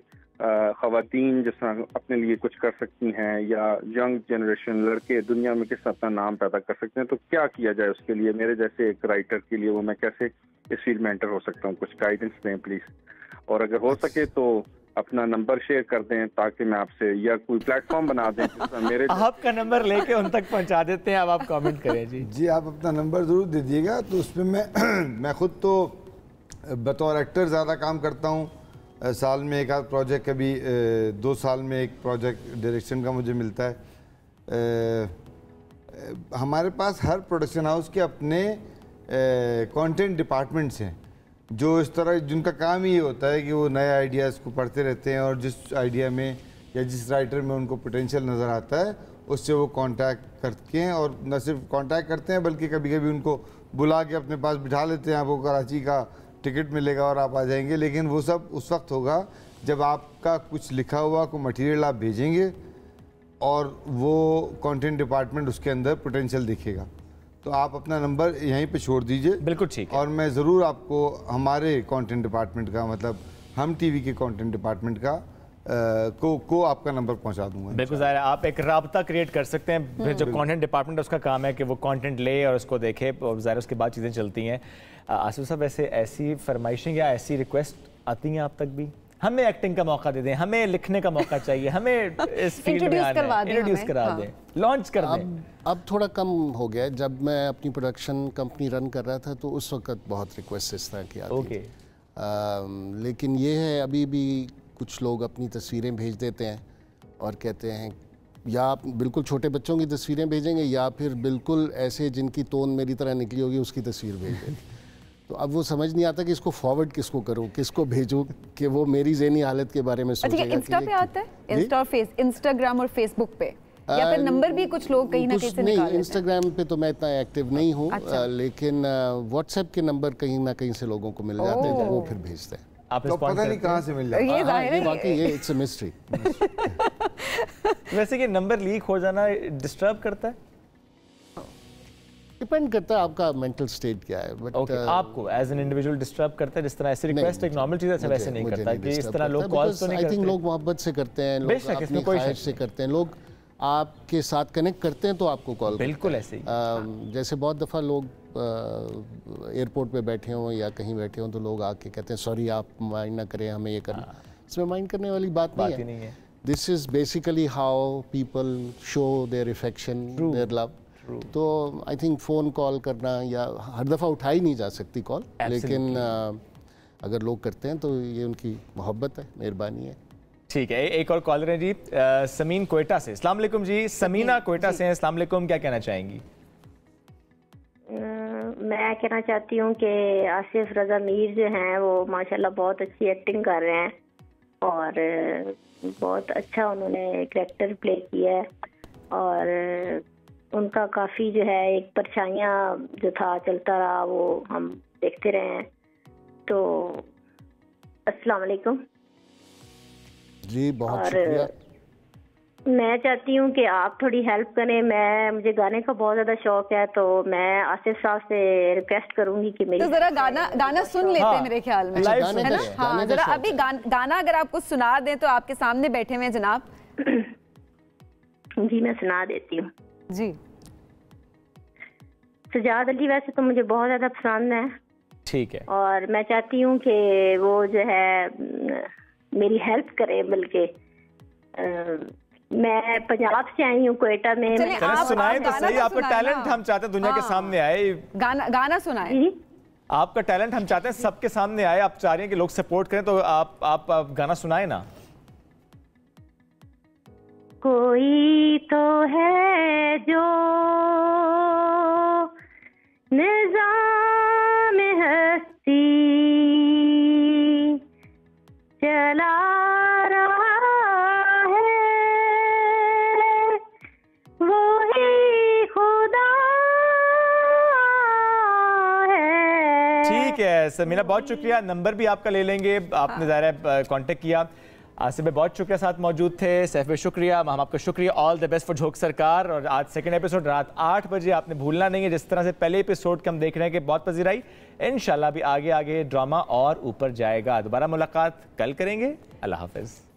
ख़वातीन जिस तरह अपने लिए कुछ कर सकती हैं या यंग जनरेशन लड़के दुनिया में किस तरह अपना नाम पैदा कर सकते हैं। तो क्या किया जाए उसके लिए? मेरे जैसे एक राइटर के लिए वो मैं कैसे इस फील्ड में एंटर हो सकता हूँ? कुछ गाइडेंस दें प्लीज़। और अगर हो सके तो अपना नंबर शेयर कर दें ताकि मैं आपसे, या कोई प्लेटफॉर्म बना दें जिसमें मेरे आपका नंबर लेके उन तक पहुंचा देते हैं। अब आप कमेंट करें जी। जी आप अपना नंबर ज़रूर दे दिएगा। तो उसमें मैं खुद तो बतौर एक्टर ज़्यादा काम करता हूँ, साल में एक आध प्रोजेक्ट, कभी 2 साल में एक प्रोजेक्ट डायरेक्शन का मुझे मिलता है। हमारे पास हर प्रोडक्शन हाउस के अपने कंटेंट डिपार्टमेंट्स हैं जो इस तरह, जिनका काम ही ये होता है कि वो नए आइडियाज़ को पढ़ते रहते हैं और जिस आइडिया में या जिस राइटर में उनको पोटेंशियल नज़र आता है उससे वो कांटेक्ट करते हैं। और न सिर्फ कांटेक्ट करते हैं बल्कि कभी कभी उनको बुला के अपने पास बिठा लेते हैं। आपको कराची का टिकट मिलेगा और आप आ जाएंगे, लेकिन वो सब उस वक्त होगा जब आपका कुछ लिखा हुआ को मटेरियल आप भेजेंगे और वो कंटेंट डिपार्टमेंट उसके अंदर पोटेंशियल दिखेगा। तो आप अपना नंबर यहीं पे छोड़ दीजिए। बिल्कुल ठीक है। और मैं ज़रूर आपको हमारे कंटेंट डिपार्टमेंट का, मतलब हम टीवी के कंटेंट डिपार्टमेंट का को आपका नंबर पहुंचा दूंगा। बिल्कुल ज़ाहिर है, आप एक राब्ता क्रिएट कर सकते हैं। जो कंटेंट डिपार्टमेंट उसका काम है कि वो कंटेंट ले और उसको देखे और ज़ाहिर उसके बाद चीज़ें चलती हैं। आसिफ साहब, वैसे ऐसी फरमाइशें या ऐसी रिक्वेस्ट आती हैं आप तक भी? हमें एक्टिंग का मौका दे दें, हमें लिखने का मौका चाहिए, हमें इस फील्ड में इंट्रोड्यूस करा दें, लॉन्च कर दें। अब थोड़ा कम हो गया है। जब मैं अपनी प्रोडक्शन कंपनी रन कर रहा था तो उस वक्त बहुत रिक्वेस्ट इस तरह की आती थी। लेकिन ये है, अभी भी कुछ लोग अपनी तस्वीरें भेज देते हैं और कहते हैं या आप बिल्कुल छोटे बच्चों की तस्वीरें भेजेंगे या फिर बिल्कुल ऐसे जिनकी टोन मेरी तरह निकली होगी उसकी तस्वीर भेज देंगे। तो अब वो समझ नहीं आता कि इसको फॉरवर्ड किसको करूं, किसको भेजूं कि वो मेरी ज़हनी हालत के बारे में सोचेगा। अच्छा, इंस्टा पे आता है? इंस्टाग्राम और फेसबुक पे, या फिर नंबर भी कुछ लोग कहीं ना कहीं से निकाल लेते हैं? इंस्टाग्राम पे तो मैं इतना एक्टिव नहीं हूँ। लेकिन व्हाट्सएप के नंबर कहीं ना कहीं से लोगों को मिल जाते हैं, वो फिर भेजते हैं। आप तो पता नहीं कहाँ से मिल जाता है। ये जाहिर है, बाकी ये इट्स अ मिस्ट्री। वैसे कि नंबर लीक हो जाना डिस्टर्ब करता है? डिपेंड करता है आपका मेंटल स्टेट क्या है। बट आपको एज एन इंडिविजुअल डिस्टर्ब करता है? जिस तरह ऐसी रिक्वेस्ट एक नॉर्मल चीज़ है, वैसे नहीं करता कि इस तरह लोग कॉल्स तो नहीं करते। आई थिंक लोग मोहब्बत से करते हैं, लोग अपनी ख्वाहिश से करते हैं, लोग आपके साथ कनेक्ट करते हैं तो आपको कॉल। बिल्कुल ऐसे ही। जैसे बहुत दफ़ा लोग एयरपोर्ट पे बैठे हों या कहीं बैठे हों तो लोग आके कहते हैं सॉरी आप माइंड ना करें, हमें ये करना। इसमें माइंड करने वाली बात नहीं है। This is basically how people show their affection, their love. तो आई थिंक फ़ोन कॉल करना, या हर दफ़ा उठाई नहीं जा सकती कॉल, लेकिन अगर लोग करते हैं तो ये उनकी मोहब्बत है, मेहरबानी है। ठीक है, एक और कॉलर है जी, समीन कोयटा से। अस्सलाम वालेकुम जी, समीना कोयटा से हैं। अस्सलाम वालेकुम, क्या कहना चाहेंगी? मैं कहना चाहती हूँ कि आसिफ रज़ा मीर जो हैं वो माशाल्लाह बहुत अच्छी एक्टिंग कर रहे हैं और बहुत अच्छा उन्होंने कैरेक्टर प्ले किया है और उनका काफ़ी जो है एक परछाइयाँ जो था चलता रहा वो हम देखते रहे हैं। तो अस्सलाम वालेकुम जी, बहुत शुक्रिया। मैं चाहती हूँ कि आप थोड़ी हेल्प करें। मुझे गाने का बहुत ज़्यादा शौक है, तो मैं आसिफ साहब से रिक्वेस्ट करूंगी कि मेरी तो जरा गाना सुन लेते हैं मेरे ख्याल में, है ना? हाँ, जरा अभी गाना अगर आप कुछ सुना दें तो आपके सामने बैठे हुए हैं जनाब। जी मैं सुना देती हूँ जी। सजाद अली वैसे तो मुझे बहुत ज़्यादा पसंद है, ठीक है, और मैं चाहती हूँ कि वो जो है मेरी हेल्प करे। बल्कि मैं पंजाब से आई हूँ, कोयटा में। सुनाएं तो सही, आपका टैलेंट हम चाहते हैं दुनिया के सामने आए। गाना सुनाएं। आपका टैलेंट हम चाहते हैं सबके सामने आए। आप चाह रहे हैं कि लोग सपोर्ट करें, तो आप गाना सुनाए ना। कोई तो है जो निज़ाम हस्ती चला रहा है, वो ही खुदा है। ठीक है समीना, बहुत शुक्रिया। नंबर भी आपका ले लेंगे, आपने ज़ाहिर है कांटेक्ट किया। आसिफ भाई बहुत शुक्रिया, साथ मौजूद थे। सैफ भाई शुक्रिया, हम आपका शुक्रिया। ऑल द बेस्ट फॉर झोंक सरकार। और आज सेकंड एपिसोड रात 8 बजे आपने भूलना नहीं है। जिस तरह से पहले एपिसोड के हम देख रहे हैं कि बहुत पसंद आई, इंशाल्लाह भी आगे आगे ड्रामा और ऊपर जाएगा। दोबारा मुलाकात कल करेंगे। अल्लाह हाफिज़।